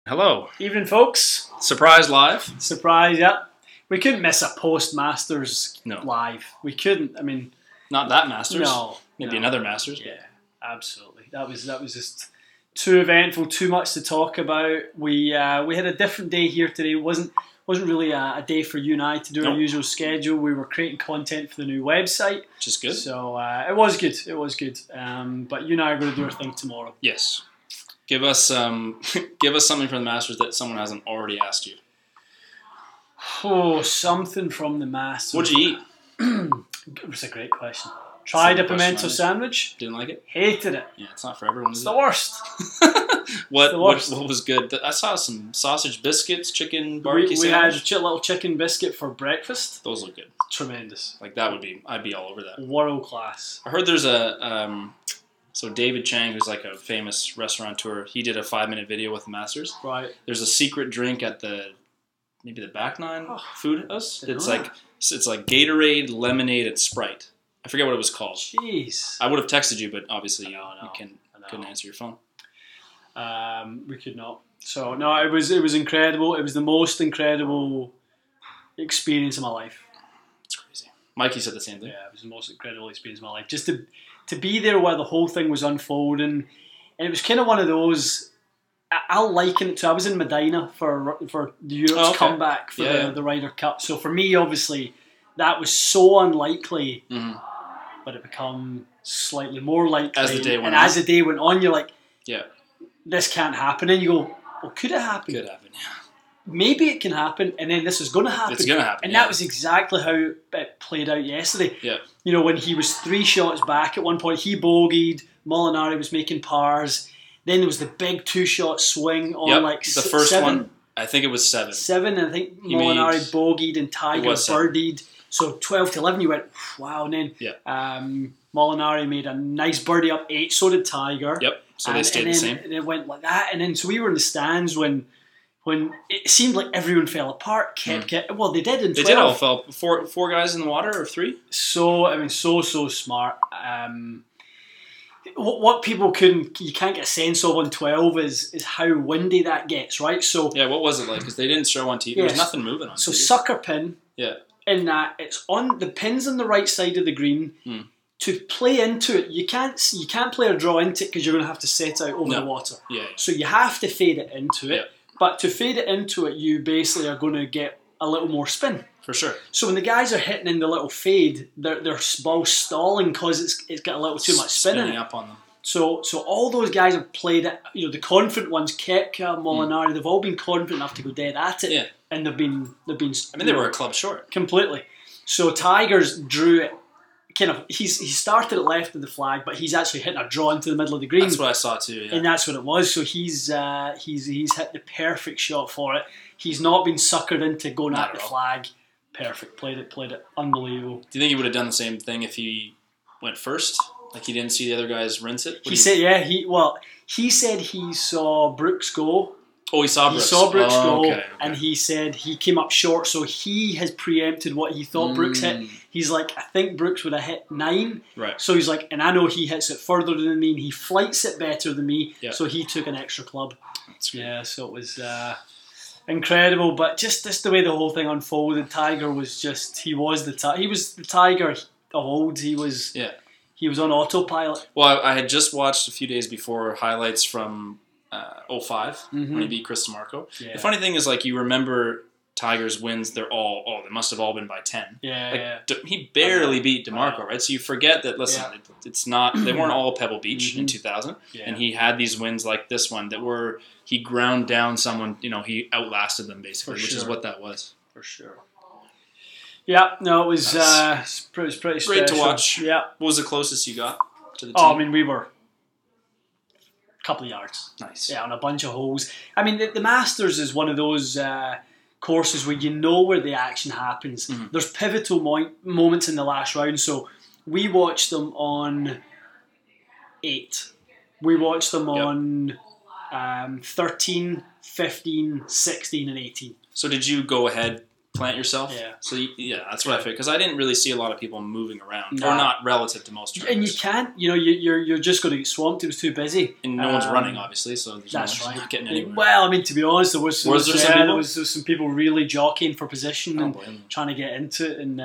Hello. Evening, folks. Surprise live. Surprise, yeah. We couldn't miss a post-Masters live. We couldn't. I mean, not that Masters. No. Maybe another Masters. Yeah, absolutely. That was just too eventful, too much to talk about. We had a different day here today. It wasn't really a day for you and I to do our usual schedule. We were creating content for the new website, which is good. So it was good. It was good. But you and I are going to do our thing tomorrow. Yes. Give us something from the Masters that someone hasn't already asked you. Oh, something from the Masters. What'd you eat? It was a great question. Tried a pimento sandwich. Didn't like it? Hated it. Yeah, it's not for everyone. It's the worst. What was good? I saw some sausage biscuits, chicken barbecue sandwich. We had a little chicken biscuit for breakfast. Those look good. Tremendous. Like I'd be all over that. World class. I heard there's so David Chang, who's like a famous restaurateur, he did a 5-minute video with the Masters. Right. There's a secret drink at maybe the Back Nine Food House. It's like Gatorade, lemonade, and Sprite. I forget what it was called. Jeez. I would have texted you, but obviously you couldn't answer your phone. We could not. So no, it was incredible. It was the most incredible experience of my life. It's crazy. Mikey said the same thing. Yeah, it was the most incredible experience of my life. Just to be there while the whole thing was unfolding, and it was kind of one of those. I'll liken it to. I was in Medina for the Europe's comeback for the Ryder Cup. So for me, obviously, that was so unlikely, but it became slightly more likely as the day went on. As the day went on, you're like, yeah, this can't happen. And you go, well, could it happen? Could happen. Yeah. Maybe it can happen, and then this is going to happen. It's going to happen, and that was exactly how it played out yesterday. Yeah. You know, when he was 3 shots back at one point, he bogeyed. Molinari was making pars. Then there was the big 2-shot swing on the first 7. one. I think it was 7. 7, and I think Molinari bogeyed and Tiger birdied. So 12 to 11, you went, wow. And then Molinari made a nice birdie up 8. So did Tiger. Yep. So they stayed the same. And it went like that. And then so we were in the stands when it seemed like everyone fell apart. Well, they did in 12. They did all fell. Four guys in the water or 3? So, I mean, so smart. What people you can't get a sense of on 12 is how windy that gets, right? So yeah, what was it like? Because they didn't show on TV. There was nothing moving on TV. So sucker pin. Yeah. In that it's on the pins on the right side of the green. To play into it, you can't play or draw into it because you're going to have to set out over the water. Yeah. So you have to fade it into it. Yeah. But to fade it into it, you basically are going to get a little more spin. For sure. So when the guys are hitting in the little fade, they're ball stalling because it's got a little too much spin in it. Up on them. So all those guys have played it. You know, the confident ones, Koepka, Molinari, they've all been confident enough to go dead at it. Yeah. And they've been. I mean, they were a club short. Completely. So Tiger's drew it. He started it left of the flag, but he's actually hitting a draw into the middle of the green. That's what I saw too. Yeah. And that's what it was. So he's hit the perfect shot for it. He's not been suckered into going at the flag. Perfect. Played it. Unbelievable. Do you think he would have done the same thing if he went first? Like he didn't see the other guys rinse it? He said he said he saw Brooks go. Oh, he saw Brooks. Go, and he said he came up short, so he has preempted what he thought Brooks hit. He's like, I think Brooks would have hit 9. Right. So he's like, and I know he hits it further than me, and he flights it better than me, so he took an extra club. Yeah, so it was incredible, but just the way the whole thing unfolded, Tiger was he was the Tiger of old. He was on autopilot. Well, I had just watched a few days before highlights from 05 when he beat Chris DeMarco. Yeah. The funny thing is, like, you remember Tiger's wins, they must have all been by 10. He barely beat DeMarco, right? So you forget that, listen, it's not, they weren't all Pebble Beach in 2000, and he had these wins like this one that were, he ground down someone, he outlasted them basically, which is what that was. For sure. Yeah, no, it was pretty great special. to watch. Yeah. What was the closest you got to the team? Oh, I mean, we were a couple of yards. Nice. Yeah, on a bunch of holes. I mean, the Masters is one of those courses where you know where the action happens. There's pivotal moments in the last round. So we watched them on 8. We watched them on 13, 15, 16 and 18. So did you go ahead plant yourself. Yeah. So that's what I figured, because I didn't really see a lot of people moving around, or not relative to most drivers. And you can't, you're just going to get swamped. It was too busy, and no one's running, obviously. So there's not getting anywhere. Well, I mean, to be honest, there was some people really jockeying for position and trying to get into it, and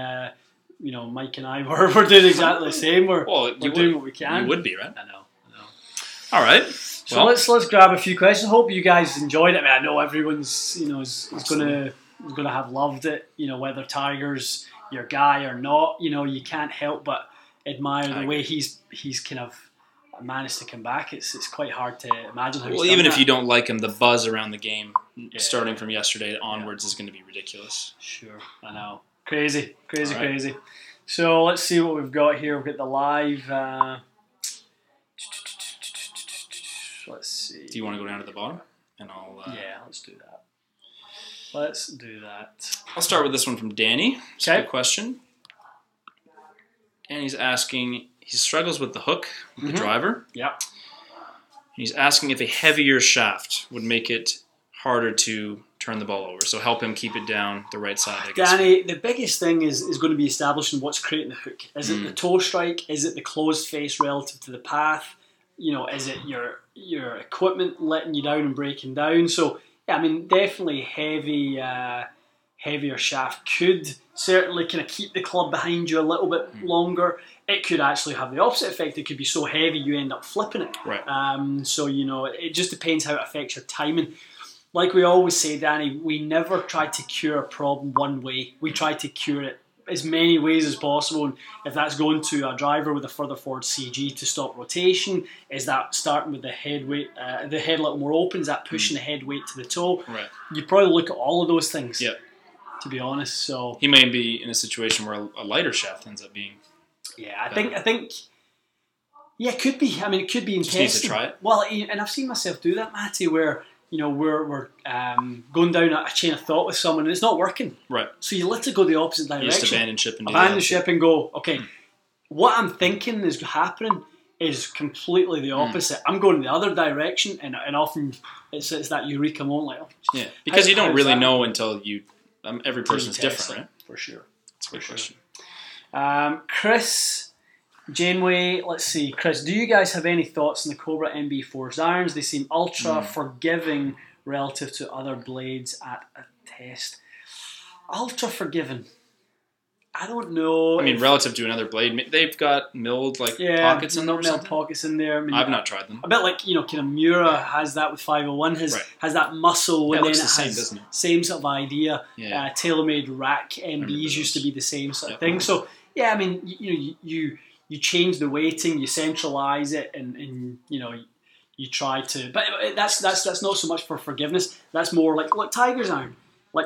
Mike and I were doing exactly the same. We're doing what we can. You would be, right? I know. All right. So let's grab a few questions. I hope you guys enjoyed it. I mean, I know everyone's is gonna have loved it. Whether Tiger's your guy or not, you can't help but admire the way he's kind of managed to come back. It's quite hard to imagine how. Well, even if you don't like him, the buzz around the game, starting from yesterday onwards, is going to be ridiculous. Sure, I know. Crazy. So let's see what we've got here. We've got the live. Let's see. Do you want to go down to the bottom? And I'll. Let's do that. Let's do that. I'll start with this one from Danny. It's a good question. Danny's asking, he struggles with the hook, with the driver. Yep. He's asking if a heavier shaft would make it harder to turn the ball over. So help him keep it down the right side, I guess. Danny, the biggest thing is going to be establishing what's creating the hook. Is it the toe strike? Is it the closed face relative to the path? Is it your equipment letting you down and breaking down? So, definitely heavier shaft could certainly kind of keep the club behind you a little bit longer. It could actually have the opposite effect. It could be so heavy you end up flipping it. Right. So, it just depends how it affects your timing. Like we always say, Danny, we never try to cure a problem one way. We try to cure it as many ways as possible. And if that's going to a driver with a further forward CG to stop rotation, is that starting with the head weight, the head a little more open, is that pushing the head weight to the toe? Right. You probably look at all of those things. Yeah. To be honest, so he may be in a situation where a lighter shaft ends up being. Yeah, I think. Yeah, it could be. I mean, it could be intense. Just need to try it. Well, and I've seen myself do that, Matty, where we're going down a chain of thought with someone and it's not working. Right. So you literally go the opposite direction. You just abandon ship and go, okay, what I'm thinking is happening is completely the opposite. I'm going the other direction, and often it's that eureka moment. Like, because you don't really know until you. Every person is different, right? For sure. That's a good question. Chris Janeway, let's see. Chris, do you guys have any thoughts on the Cobra MB4's irons? They seem ultra forgiving relative to other blades at a test. Ultra forgiving. I don't know. I mean, relative to another blade, they've got milled pockets in them. Milled pockets in there. I mean, I've not tried them. A bit like kind of Mura has that with 501. Has that muscle, and then it has same sort of idea. Yeah. TaylorMade rack MBs used to be the same sort of thing. So I mean, you change the weighting, you centralize it, and you try to. But that's not so much for forgiveness. That's more like Tiger's iron.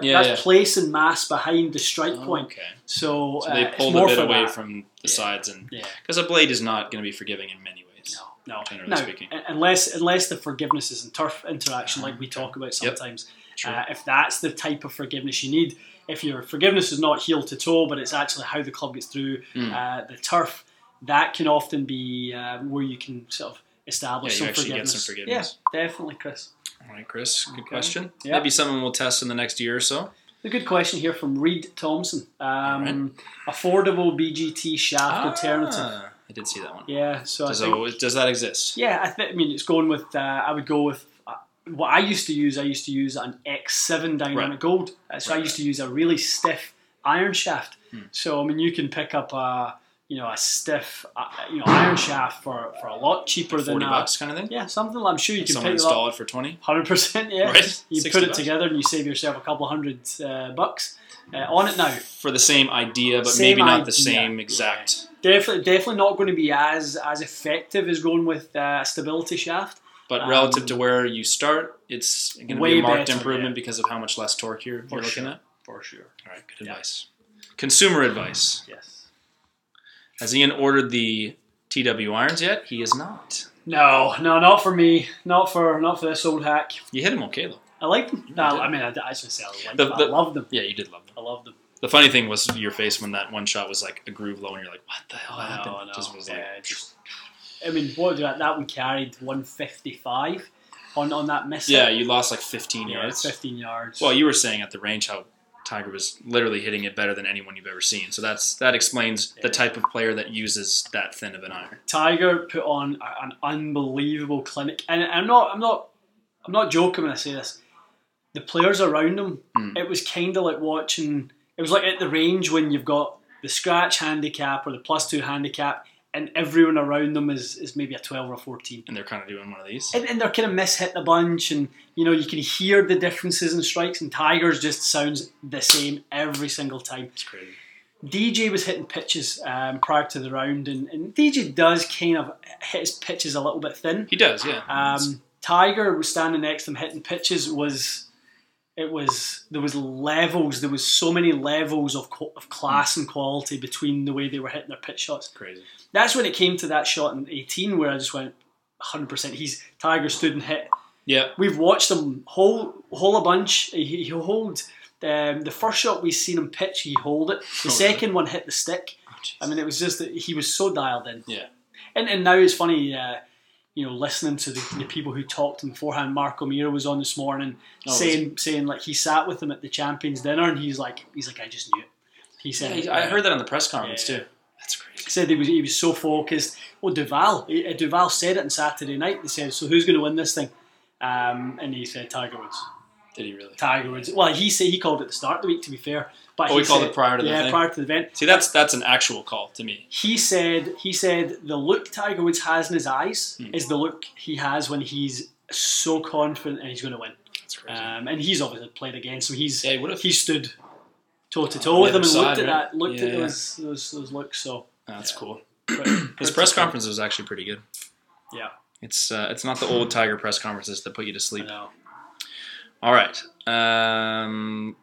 That's placing mass behind the strike point. Okay. So they pulled a bit away from the sides, and because a blade is not going to be forgiving in many ways. No. Generally speaking, unless the forgiveness is in turf interaction, like we talk about sometimes. If that's the type of forgiveness you need, if your forgiveness is not heel to toe, but it's actually how the club gets through the turf, that can often be where you can sort of establish some forgiveness. Get some forgiveness. Yeah, definitely, Chris. All right, Chris. Good question. Yep. Maybe something we'll test in the next year or so. A good question here from Reed Thompson. Affordable BGT shaft alternative. I did see that one. Yeah. So does that exist? Yeah, I mean, it's going with. I would go with what I used to use. I used to use an X7 Dynamic Gold. So I used to use a really stiff iron shaft. So I mean, you can pick up a stiff iron shaft for a lot cheaper than $40 kind of thing. Yeah, something. I'm sure you can pick install it for 20. 100%. Yeah, right. You put it together and you save yourself a couple $100 on it now for the same idea, but maybe not the same exact. Yeah. Definitely not going to be as effective as going with a stability shaft. But relative to where you start, it's going to be a marked improvement because of how much less torque you're looking at. For sure. All right, good advice. Consumer advice. Yes. Has Ian ordered the TW irons yet? He is not. No, not for me. Not for this old hack. You hit him okay though. I like them. No, I mean, I just say I love them. Yeah, you did love them. I love them. The funny thing was your face when that one shot was like a groove low, and you're like, "What the hell happened?" No. It just was I mean, that one carried 155 on that miss. Yeah, you lost like 15 yards. 15 yards. Well, you were saying at the range how Tiger was literally hitting it better than anyone you've ever seen. So that explains the type of player that uses that thin of an iron. Tiger put on an unbelievable clinic, and I'm not joking when I say this. The players around him, it was kind of like watching. It was like at the range when you've got the scratch handicap or the +2 handicap, and everyone around them is maybe a 12 or a 14. And they're kind of doing one of these. And they're kind of mishit a bunch, and you can hear the differences in strikes, and Tiger's just sounds the same every single time. It's crazy. DJ was hitting pitches prior to the round, and DJ does kind of hit his pitches a little bit thin. He does, yeah. Tiger was standing next to him hitting pitches there was levels. There was so many levels of class and quality between the way they were hitting their pitch shots. Crazy. That's when it came to that shot in 18 where I just went 100%. Tiger stood and hit. Yeah. We've watched him hole a bunch. He hold the first shot we seen him pitch. He hold it. The second one hit the stick. I mean, it was just that he was so dialed in. Yeah. And now it's funny. Listening to the people who talked to him beforehand. Mark O'Meara was on this morning saying like he sat with him at the Champions dinner, and he's like I just knew it. He said, I heard that on the press conference too. That's crazy. He said he was so focused. Oh, Duval said it on Saturday night. They said, so who's going to win this thing? And he said Tiger Woods. Did he really? Tiger Woods. Well, he called it at the start of the week, to be fair. But he called it prior to the thing? Yeah, prior to the event. See, that's an actual call to me. He said the look Tiger Woods has in his eyes is the look he has when he's so confident and he's going to win. That's crazy. And he's obviously played again, so he stood toe to toe with him and looked at those looks. So that's cool. But his press conference was actually pretty good. Yeah, it's not the old Tiger press conferences that put you to sleep. I know. All right, I'll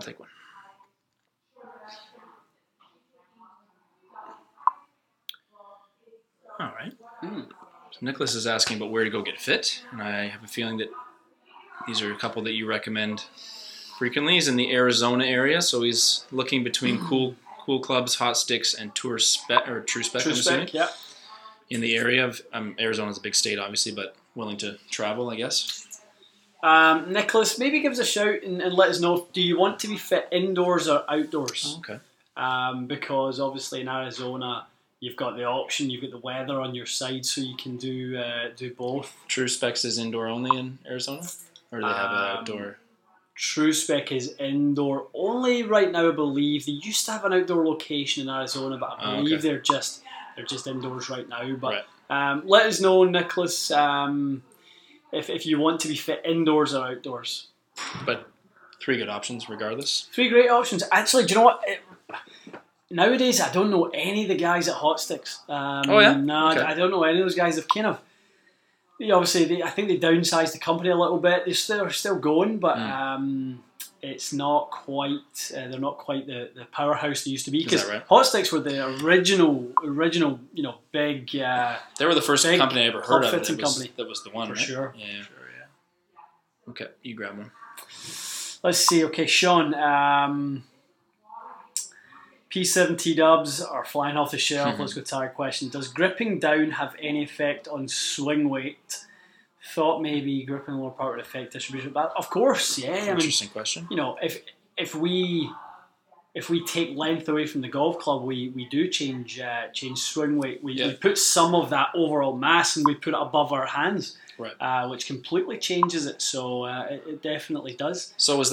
take one. All right. So Nicholas is asking about where to go get fit, and I have a feeling that these are a couple that you recommend frequently. He's in the Arizona area, so he's looking between cool clubs, hot sticks, and True Spec. Yeah. In the area of Arizona's a big state, obviously, but willing to travel, I guess. Nicholas, maybe give us a shout and let us know. Do you want to be fit indoors or outdoors? Oh, okay. Because obviously in Arizona, you've got the option, you've got the weather on your side, so you can do both. True Specs is indoor only in Arizona? Or do they have an outdoor? True Spec is indoor only right now, I believe. They used to have an outdoor location in Arizona, but I believe they're just indoors right now. But let us know, Nicholas, if you want to be fit indoors or outdoors. But 3 good options regardless. 3 great options. Actually, do you know what? Nowadays, I don't know any of the guys at Hot Sticks. Oh, yeah? No, Okay. I don't know any of those guys. They've kind of... I think they downsized the company a little bit. They're still going, but it's not quite... they're not quite the powerhouse they used to be. Because right? Hot Sticks were the original, big... they were the first company I ever heard of that was the one, For right? sure. Yeah. For sure, yeah. Okay, you grab one. Let's see. Okay, Sean... P7 T-dubs are flying off the shelf. Let's go to our question. Does gripping down have any effect on swing weight? Thought maybe gripping lower part would affect distribution. But of course, yeah. Interesting question. If we take length away from the golf club, we do change swing weight. We put some of that overall mass and we put it above our hands, right? Which completely changes it. So it definitely does. So is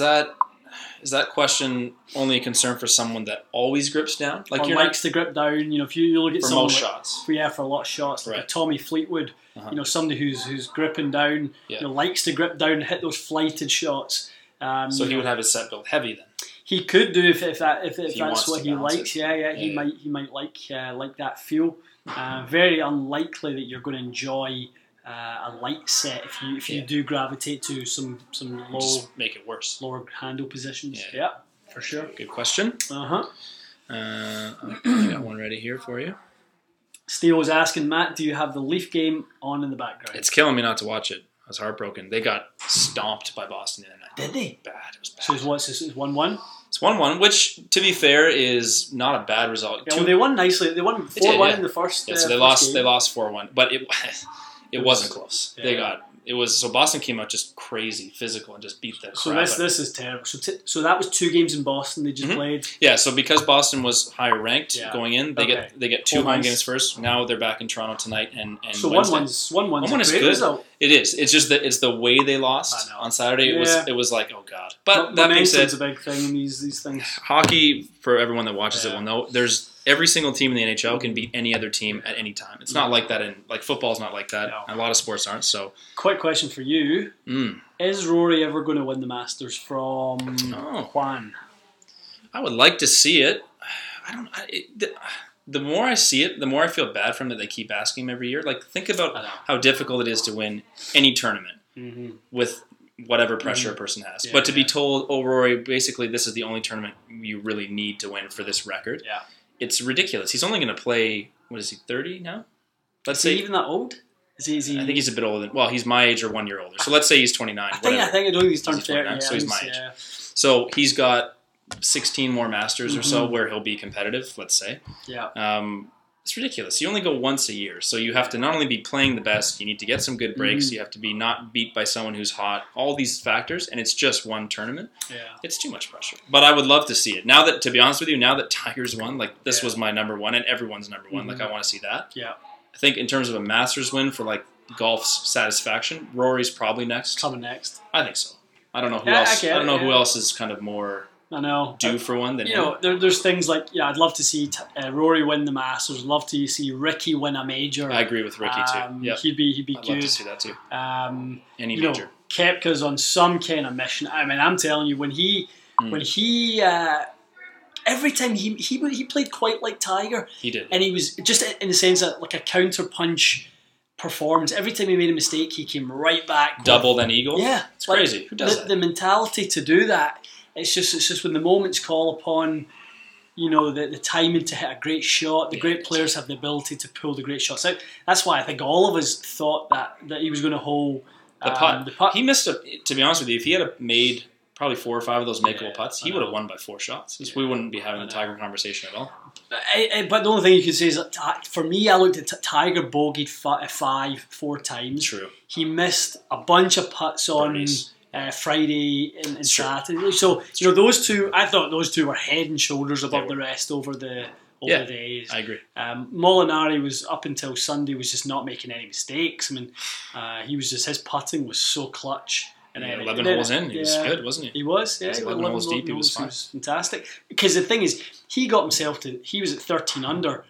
that question only a concern for someone that always grips down? Like or likes to grip down, if you look at for someone most shots. For a lot of shots, like a Tommy Fleetwood, somebody who's gripping down, likes to grip down and hit those flighted shots. So he would have his set built heavy then. He could do if that's what he likes. Yeah. He might like that feel. Very unlikely that you're going to enjoy a light set if you do gravitate to some low, just make it worse, lower handle positions. Yeah, for sure. Good question. I got one ready here for you. Steve was asking, Matt, do you have the Leaf game on in the background? It's killing me not to watch it. I was heartbroken. They got stomped by Boston the other night. Did they? Bad. It was bad. So it's 1-1? It's 1-1, which, to be fair, is not a bad result. Yeah, well, they won nicely. They won 4-1 in the first. Yeah, so they lost 4-1, but it wasn't close. Yeah. Boston came out just crazy, physical, and just beat the So crap this is terrible. So that was 2 games in Boston they just played. Yeah, so because Boston was higher ranked going in, they get 2 home games first. Now they're back in Toronto tonight and so Wednesday. one one's is good. Result. It is. It's just that it's the way they lost on Saturday. It was like, oh god. But that being said, a big thing in these things. Hockey, for everyone that watches it will know, there's every single team in the NHL can beat any other team at any time. It's not like that in football's not like that. No. A lot of sports aren't. So, quick question for you: Is Rory ever going to win the Masters from Juan? I would like to see it. I don't. The more I see it, the more I feel bad for him that they keep asking him every year. Like, think about how difficult it is to win any tournament with whatever pressure a person has. But to be told, oh, Rory, basically this is the only tournament you really need to win for this record. Yeah. It's ridiculous. He's only going to play, what is he, 30 now? Let's say even that old? Is he? I think he's a bit older. Well, he's my age or 1 year older. So let's say he's 29. I don't think he's turned 30. Yeah, so he's my age. So he's got 16 more Masters or so where he'll be competitive, let's say. Yeah. It's ridiculous. You only go once a year. So you have to not only be playing the best, you need to get some good breaks, you have to be not beat by someone who's hot, all these factors, and it's just one tournament. Yeah. It's too much pressure. But I would love to see it. Now that, to be honest with you, now that Tiger's won, like this was my number one and everyone's number one, like I want to see that. Yeah. I think in terms of a Masters win for like golf's satisfaction, Rory's probably next. Coming next. I think so. I don't know who else. I don't know who else is kind of more due for one than him. There's things like I'd love to see Rory win the Masters. I'd love to see Ricky win a major. I agree with Ricky too. Yep. He'd be I'd good. love to see that too. Any major. Koepka's on some kind of mission. I mean, I'm telling you, when he every time he played quite like Tiger. He did, and he was just in the sense that like a counter punch performance. Every time he made a mistake, he came right back. Double then eagle. Yeah, it's crazy. Who does that? The mentality to do that. It's just when the moments call upon, the timing to hit a great shot. The great players have the ability to pull the great shots out. That's why I think all of us thought that he was going to hold the putt. He missed to be honest with you, if he had made probably 4 or 5 of those makeable putts, he would have won by 4 shots. We wouldn't be having a Tiger conversation at all. But the only thing you could say is that for me, I looked at Tiger bogeyed 4 times. True. He missed a bunch of putts on Friday and Saturday. So those two, I thought those two were head and shoulders above the rest over the days. I agree. Molinari was up until Sunday was just not making any mistakes. I mean, his putting was so clutch. And 11 holes in, he was good, wasn't he? He was, yeah. 11 holes deep, he was fine. He was fantastic. Because the thing is, he got himself he was at 13 under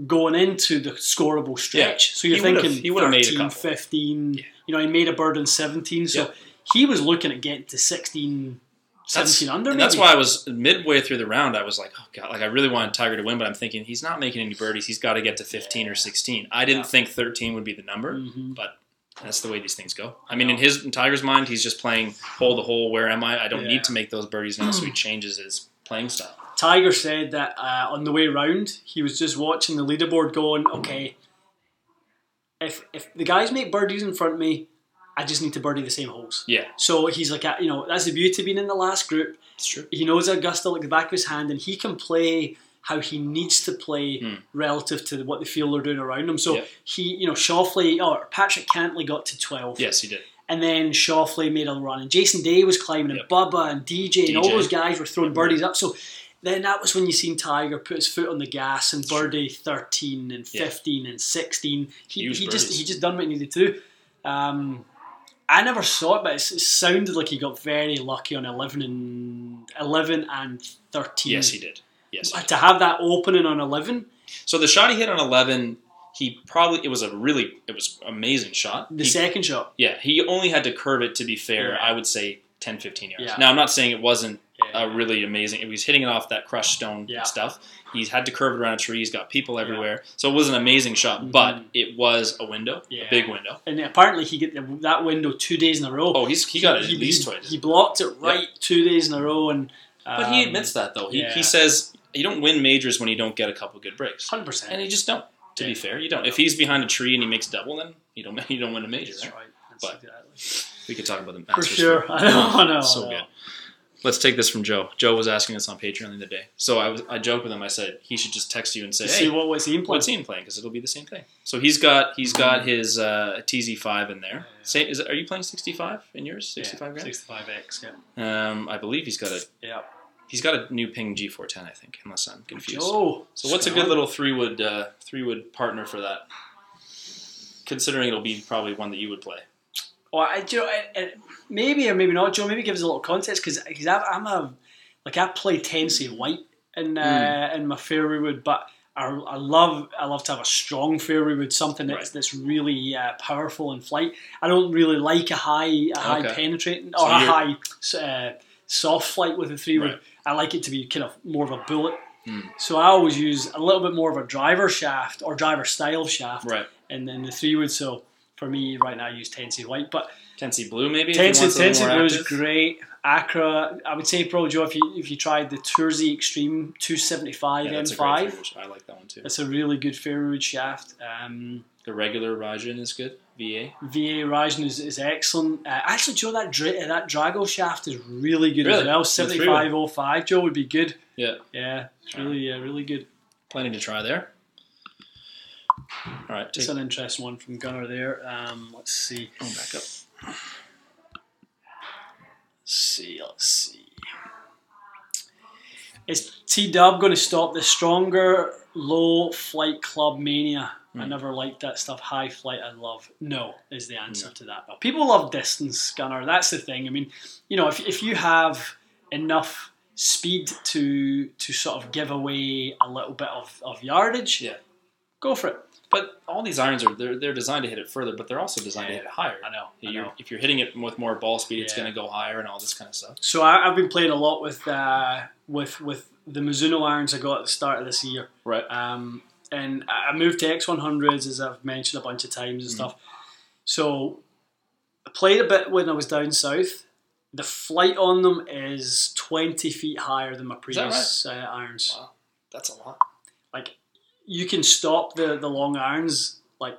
going into the scoreable stretch. Yeah. So you're thinking he would have made a couple. 15, he made a bird in 17. So he was looking at getting to 16, 17 under maybe. That's why I was midway through the round, I was like, oh God, I really wanted Tiger to win, but I'm thinking he's not making any birdies. He's got to get to 15 or 16. I didn't think 13 would be the number, but that's the way these things go. I mean, in Tiger's mind, he's just playing hole to hole. Where am I? I don't need to make those birdies now, so he changes his playing style. Tiger said that on the way round, he was just watching the leaderboard going, okay, if the guys make birdies in front of me, I just need to birdie the same holes. Yeah. So he's like, that's the beauty of being in the last group. It's true. He knows Augusta like the back of his hand, and he can play how he needs to play relative to what the field are doing around him. So Patrick Cantley got to 12. Yes, he did. And then Shoffley made a run, and Jason Day was climbing, and Bubba and DJ and all those guys were throwing birdies up. So then that was when you seen Tiger put his foot on the gas and birdie 13 and 15 and 16. He just done what he needed to do. I never saw it, but it sounded like he got very lucky on 11 and 13. Yes, he did. Yes, to have that opening on 11. So the shot he hit on 11, it was amazing shot. The second shot. Yeah, he only had to curve it, to be fair, I would say 10, 15 yards. Yeah. Now, I'm not saying it wasn't really amazing. It was hitting it off that crushed stone stuff. He's had to curve it around a tree. He's got people everywhere. So it was an amazing shot, but it was a window, a big window. And apparently he get that window 2 days in a row. Oh, he got it at least twice. He blocked it 2 days in a row. But he admits that, though. He says you don't win majors when you don't get a couple good breaks. 100%. And you just don't. To be fair, you don't. If he's behind a tree and he makes double, then you don't win a major. That's right. But exactly. we could talk about the Masters. For sure. I know. So good. Let's take this from Joe. Joe was asking us on Patreon the other day. So I joked with him. I said he should just text you and say, "Hey, what's he playing? What's he playing? Because it'll be the same thing." So he's got his TZ5 in there. Same. Are you playing 65 in yours? 65 grand? 65X. Yeah. I believe he's got a new Ping G410. I think, unless I'm confused. Oh, so what's a good little 3-wood partner for that? Considering it'll be probably one that you would play. Well, maybe or maybe not, Joe. Maybe give us a little context because I play Terzi white in my fairway wood, but I love to have a strong fairway wood, something that's really powerful in flight. I don't really like a high penetrating or a high soft flight with a 3-wood. Right. I like it to be kind of more of a bullet. So I always use a little bit more of a driver shaft or driver style shaft, and then the 3-wood. So for me right now, I use Terzi white, but Terzi blue maybe. Terzi blue is great. Accra, I would say probably, Joe, if you tried the Terzi Extreme 275 M5, I like that one too. It's a really good fairway wood shaft. The regular Rajan is good. VA Rajan is excellent. Actually, Joe, that Drago shaft is really good as well. 7505, Joe, would be good. Yeah, it's really good. Plenty to try there. All right, just an interesting one from Gunnar there. Let's see. Oh, back up. Let's see. Is T-Dub going to stop the stronger low flight club mania? I never liked that stuff. High flight, I love. No, is the answer to that. No. People love distance, Gunnar. That's the thing. I mean, if you have enough speed to sort of give away a little bit of yardage, go for it. But all these irons they're designed to hit it further, but they're also designed to hit it higher. I know. If you're hitting it with more ball speed, it's going to go higher and all this kind of stuff. So I've been playing a lot with the Mizuno irons I got at the start of this year. Right. And I moved to X100s, as I've mentioned a bunch of times and stuff. So I played a bit when I was down south. The flight on them is 20 feet higher than my previous irons. Wow, that's a lot. Like, you can stop the long irons I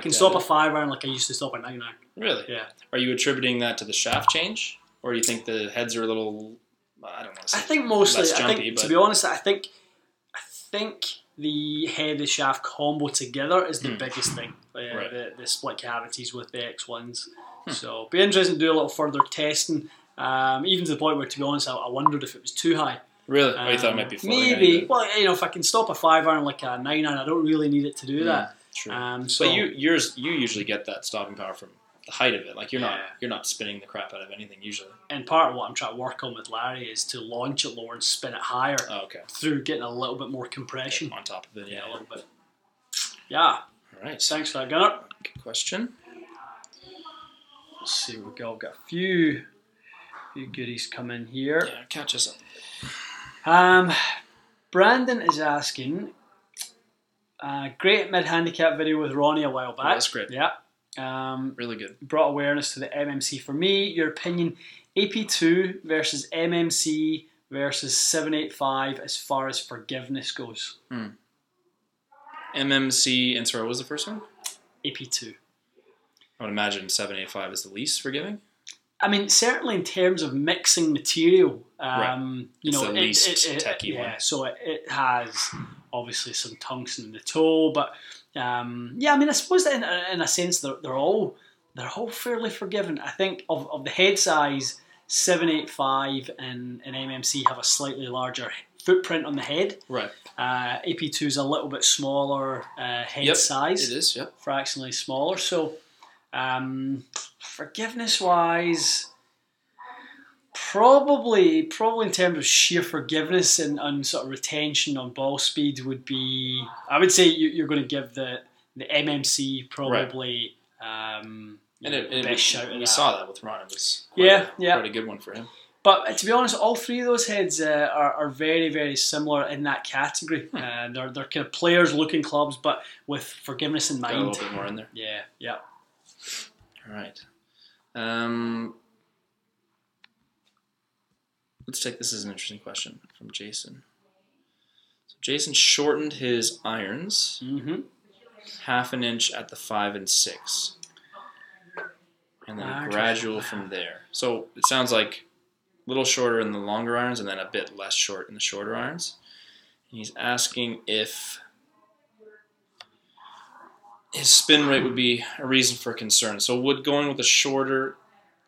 can stop a 5-iron like I used to stop a 9-iron. Really? Yeah. Are you attributing that to the shaft change, or do you think the heads are a little? I don't know. I think mostly. Less jumpy, to be honest, I think the head and shaft combo together is the biggest thing. The split cavities with the X1s. So be interesting to do a little further testing. Even to the point where, to be honest, I wondered if it was too high. Really? You thought it might be floating? Maybe. Well, if I can stop a 5-iron like a 9-iron, I don't really need it to do that. True. But you usually get that stopping power from the height of it. Like you're not spinning the crap out of anything usually. And part of what I'm trying to work on with Larry is to launch it lower and spin it higher. Oh, okay. Through getting a little bit more compression on top of it. Yeah, a little bit. Yeah. All right. Thanks for that, Gunnar. Good question. Let's see. We've got a few goodies come in here. Yeah, catch us up. Brandon is asking, great mid-handicap video with Ronnie a while back. That's great. Yeah. Really good. Brought awareness to the MMC for me. Your opinion, AP2 versus MMC versus 785 as far as forgiveness goes. MMC, and sorry, what was the first one? AP2. I would imagine 785 is the least forgiving. I mean, certainly in terms of mixing material, it's the least techie one. Yeah, so it has obviously some tungsten in the toe, but I mean, I suppose that in a sense they're all fairly forgiving. I think of the head size, 785 and MMC have a slightly larger footprint on the head. Right. AP2 is a little bit smaller head size. It is. Yep. Fractionally smaller. So. Forgiveness wise, probably in terms of sheer forgiveness and sort of retention on ball speed would be, I would say you're going to give the MMC probably the best shout. We saw that with Ron. It was quite a good one for him. But to be honest, all three of those heads are very, very similar in that category. They're kind of players-looking clubs, but with forgiveness in mind. Got a little bit more in there. Yeah. All right. Let's take this as an interesting question from Jason. So Jason shortened his irons half an inch at the 5 and 6, and then gradual from there. So it sounds like little shorter in the longer irons and then a bit less short in the shorter irons. And he's asking if his spin rate would be a reason for concern. So would going with a shorter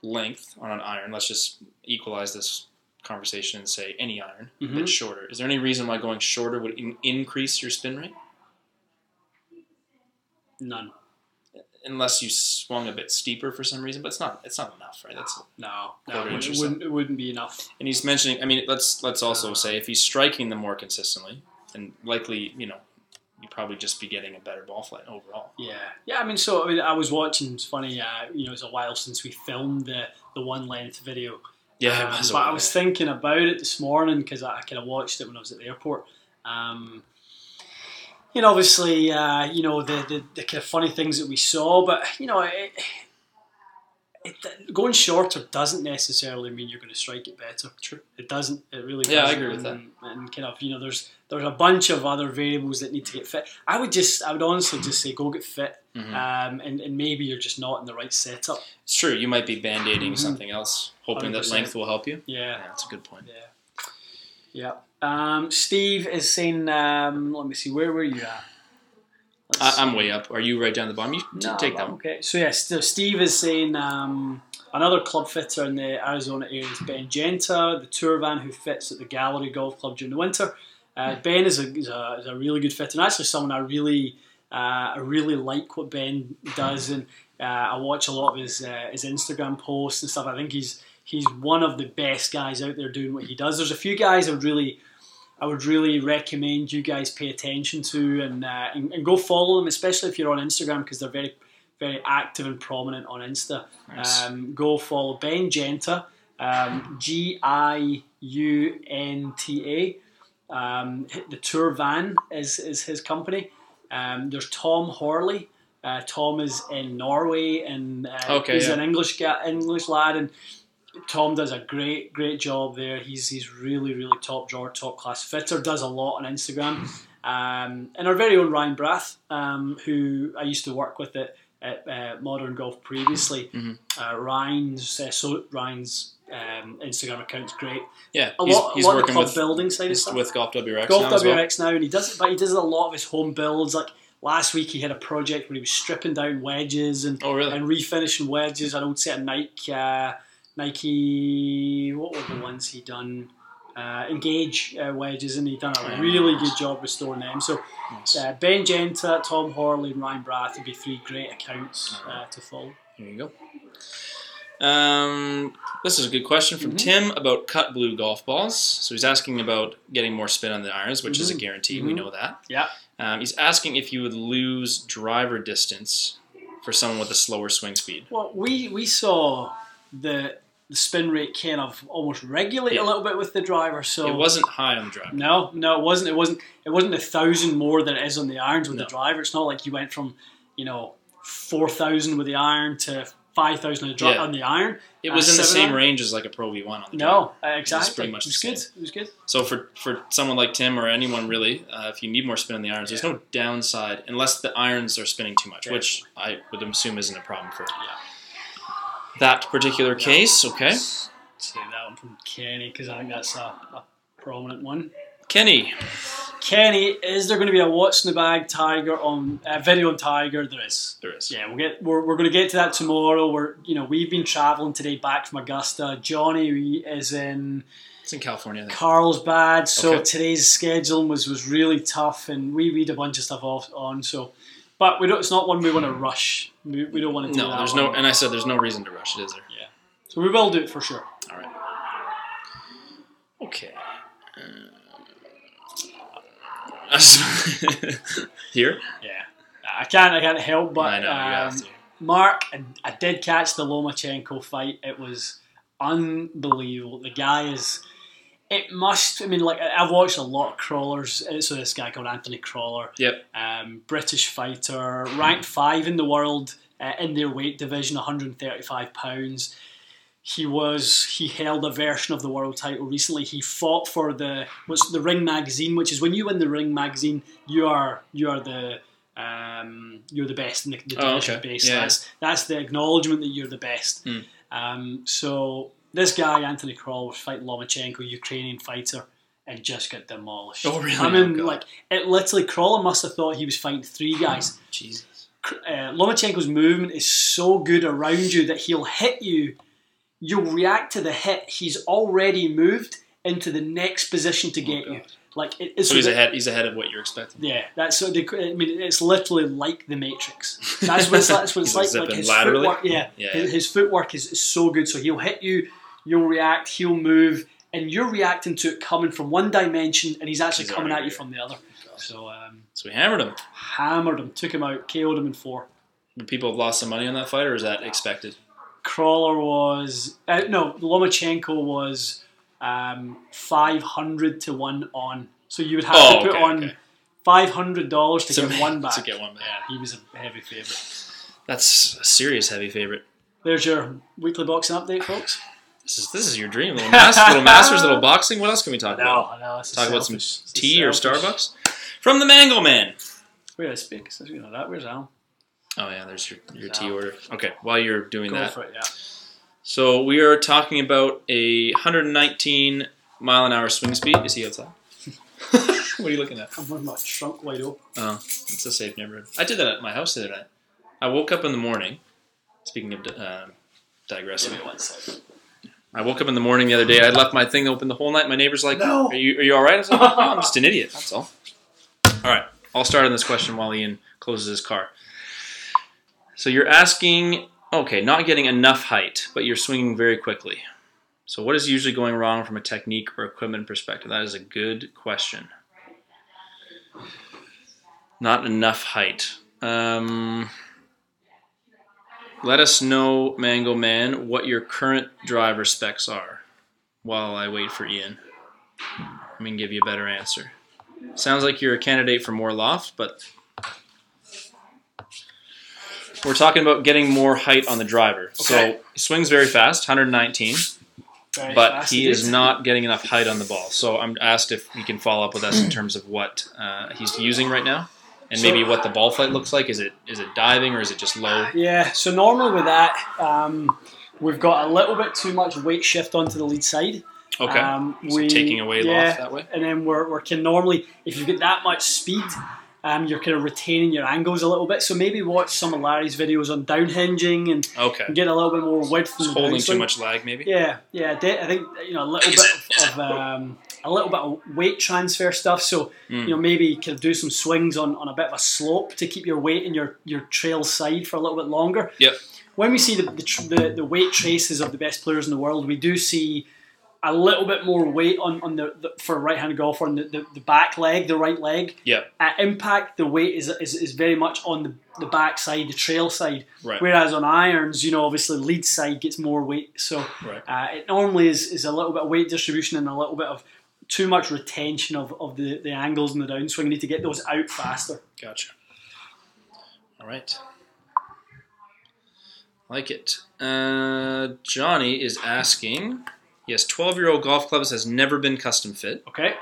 length on an iron, let's just equalize this conversation and say any iron, a bit shorter. Is there any reason why going shorter would increase your spin rate? None. Unless you swung a bit steeper for some reason, but it's not enough, right? That's it wouldn't be enough. And he's mentioning, I mean, let's also say if he's striking them more consistently, and likely, you probably just be getting a better ball flight overall. Yeah. I mean, I was watching. It's funny. It was a while since we filmed the one length video. Yeah, it was. But I was thinking about it this morning because I kind of watched it when I was at the airport. Obviously, the kind of funny things that we saw, but going shorter doesn't necessarily mean you're going to strike it better. True. It doesn't. It really doesn't. Yeah, I agree with that. And kind of, there's a bunch of other variables that need to get fit. I would honestly just say go get fit, and maybe you're just not in the right setup. It's true. You might be band-aiding something else, hoping 100%. That length will help you. Yeah, that's a good point. Yeah. Steve is saying, let me see, where were you at? I'm way up. Are you right down the bottom? You take that one. Okay. So Steve is saying another club fitter in the Arizona area is Ben Genta, the tour van who fits at the Gallery Golf Club during the winter. Ben is a really good fitter, and actually someone I really like what Ben does, and I watch a lot of his Instagram posts and stuff. I think he's one of the best guys out there doing what he does. There's a few guys I would really recommend you guys pay attention to and go follow them, especially if you're on Instagram, because they're very, very active and prominent on Insta. Nice. Go follow Ben Genta, Giunta. The Tour Van is his company. There's Tom Horley. Tom is in Norway, and he's an English lad, and Tom does a great job there. He's really, really top drawer, top class fitter. Does a lot on Instagram. And our very own Ryan Brath, who I used to work with at Modern Golf previously. Ryan's Instagram account's great. Yeah, he's working of the club building side of stuff. With Golf WRX Golf now as well. WRX now, and he does a lot of his home builds. Like last week, he had a project where he was stripping down wedges and refinishing wedges. An old set of Nike, what were the ones he done? Engage wedges, and he done a really good job restoring them. So Ben Genta, Tom Horley, and Ryan Brath would be three great accounts to follow. There you go. This is a good question from Tim about cut blue golf balls. So he's asking about getting more spin on the irons, which is a guarantee. We know that. Yeah. He's asking if you would lose driver distance for someone with a slower swing speed. Well, we saw the spin rate kind of almost regulate a little bit with the driver, so it wasn't high on the driver. No, it wasn't. It wasn't 1,000 more than it is on the irons with the driver. It's not like you went from 4,000 with the iron to 5,000 on the iron. It was in the same range as like a Pro V1 on the driver. No, exactly. It was pretty much It was good. So for someone like Tim or anyone really, if you need more spin on the irons, there's no downside unless the irons are spinning too much, which I would assume isn't a problem for that particular case. Okay. Save that one from Kenny because I think that's a prominent one. Kenny, is there going to be a what's in the bag Tiger on video on Tiger? There is. Yeah, we're going to get to that tomorrow. We've been traveling today back from Augusta. Johnny is in. It's in California. I think. Carlsbad. So today's scheduling was really tough, and we had a bunch of stuff on. So, but we don't. It's not one we want to rush. We don't want to do that. No, there's no. And I said there's no reason to rush it, is there? Yeah. So we will do it for sure. All right. Okay. Here? Yeah. I can't help but I know, you have to. Mark, I did catch the Lomachenko fight. It was unbelievable. The guy is I've watched a lot of crawlers. So this guy called Anthony Crawler. Yep. British fighter, ranked 5 in the world in their weight division, 135 pounds. He held a version of the world title recently. He fought for the Ring magazine, which is when you win the Ring magazine, you're the best in the division base. Yeah. That's the acknowledgement that you're the best. So this guy, Anthony Kroll, was fighting Lomachenko, Ukrainian fighter, and just got demolished. Oh, really? I mean, it literally, Kroll must have thought he was fighting 3 guys. Jesus. Lomachenko's movement is so good around you that he'll hit you, you'll react to the hit, he's already moved into the next position to get you. So he's ahead. He's ahead of what you're expecting. Yeah, that's so. I mean, it's literally like the Matrix. That's what it's like. Like his laterally. Footwork, his footwork is so good. So he'll hit you, you'll react, he'll move, and you're reacting to it coming from one dimension, and he's actually coming at you from the other. So we hammered him. Took him out, KO'd him in 4. Did people have lost some money on that fight, or is that expected? Crawler was Lomachenko was 500 to 1 on. So you would have to put on $500 to get one back. To get one back. Yeah, he was a heavy favourite. That's a serious heavy favourite. There's your weekly boxing update, folks. This is your dream. Little Masters, little boxing. What else can we talk about? I know. Talk about some tea or Starbucks? From the Mango Man. Where did I speak? Where's Al? Oh, yeah, there's your tea order. Okay, while you're doing that. Go for it, yeah. So we are talking about a 119 mile an hour swing speed. Is he outside? What are you looking at? I'm with my trunk wide open. Oh, it's a safe neighborhood. I did that at my house the other night. I woke up in the morning. Speaking of digressing. I woke up in the morning the other day. I left my thing open the whole night. My neighbor's like, no. Are you all right? I was like, no, I'm just an idiot. That's all. All right. I'll start on this question while Ian closes his car. So you're asking, okay, not getting enough height, but you're swinging very quickly. So what is usually going wrong from a technique or equipment perspective? That is a good question. Not enough height. Let us know, Mango Man, what your current driver specs are while I wait for Ian. Let me give you a better answer. Sounds like you're a candidate for more loft, but we're talking about getting more height on the driver. Okay. So he swings very fast, 119, but he is not getting enough height on the ball. So I'm asked if you can follow up with us in terms of what he's using right now. And maybe what the ball flight looks like. Is it diving or is it just low? Yeah, so normally with that, we've got a little bit too much weight shift onto the lead side. Okay, so taking away loft that way? And then we're can normally, if you get that much speed, you're kind of retaining your angles a little bit. So maybe watch some of Larry's videos on downhinging and get a little bit more width. It's holding too much lag maybe? Yeah. I think a little bit of weight transfer stuff. So maybe kind of do some swings on a bit of a slope to keep your weight in your trail side for a little bit longer. Yep. When we see the weight traces of the best players in the world, we do see a little bit more weight on the for a right-handed golfer on the back leg, the right leg. Yep. At impact, the weight is very much on the back side, the trail side. Right. Whereas on irons, obviously lead side gets more weight. So it normally is a little bit of weight distribution and a little bit of too much retention of the angles in the downswing. You need to get those out faster. Gotcha. All right. Like it. Johnny is asking, he has 12-year-old golf clubs, has never been custom fit. Okay.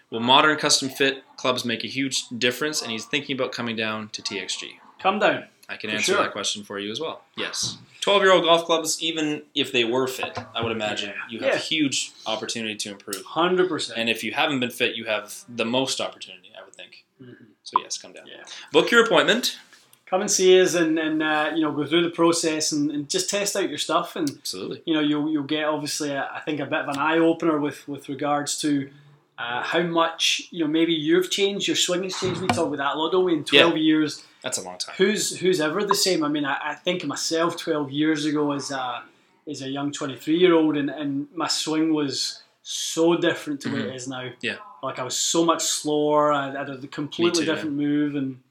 Will modern custom fit clubs make a huge difference? And he's thinking about coming down to TXG. Come down. I can answer that question for you as well. Yes. 12-year-old golf clubs, even if they were fit, I would imagine you have huge opportunity to improve. 100%. And if you haven't been fit, you have the most opportunity, I would think. Mm-hmm. So yes, come down. Yeah. Book your appointment. Come and see us and go through the process and just test out your stuff. And absolutely. You'll get obviously I think a bit of an eye opener with regards to how much maybe you've changed, your swing has changed. We talk about that a lot, don't we? In 12 years. That's a long time. Who's ever the same? I mean, I think of myself 12 years ago as a young 23-year-old, and my swing was so different to what it is now. Yeah. Like I was so much slower. I had a completely different move and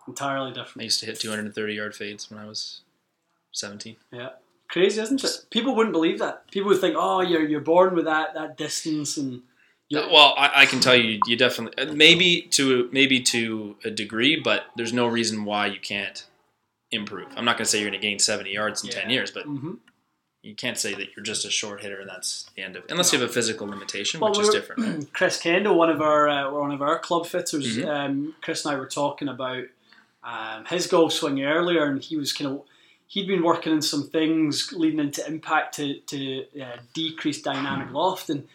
entirely different. I used to hit 230-yard fades when I was 17. Yeah. Crazy, isn't it? People wouldn't believe that. People would think, oh, you're born with that distance and. Well, I can tell you, you definitely maybe to a degree, but there's no reason why you can't improve. I'm not going to say you're going to gain 70 yards in 10 years, but you can't say that you're just a short hitter and that's the end of it, unless you have a physical limitation, which is different. Right? Chris Kendall, one of our club fitters, Chris and I were talking about his golf swing earlier, and he he'd been working on some things leading into impact to decrease dynamic loft. And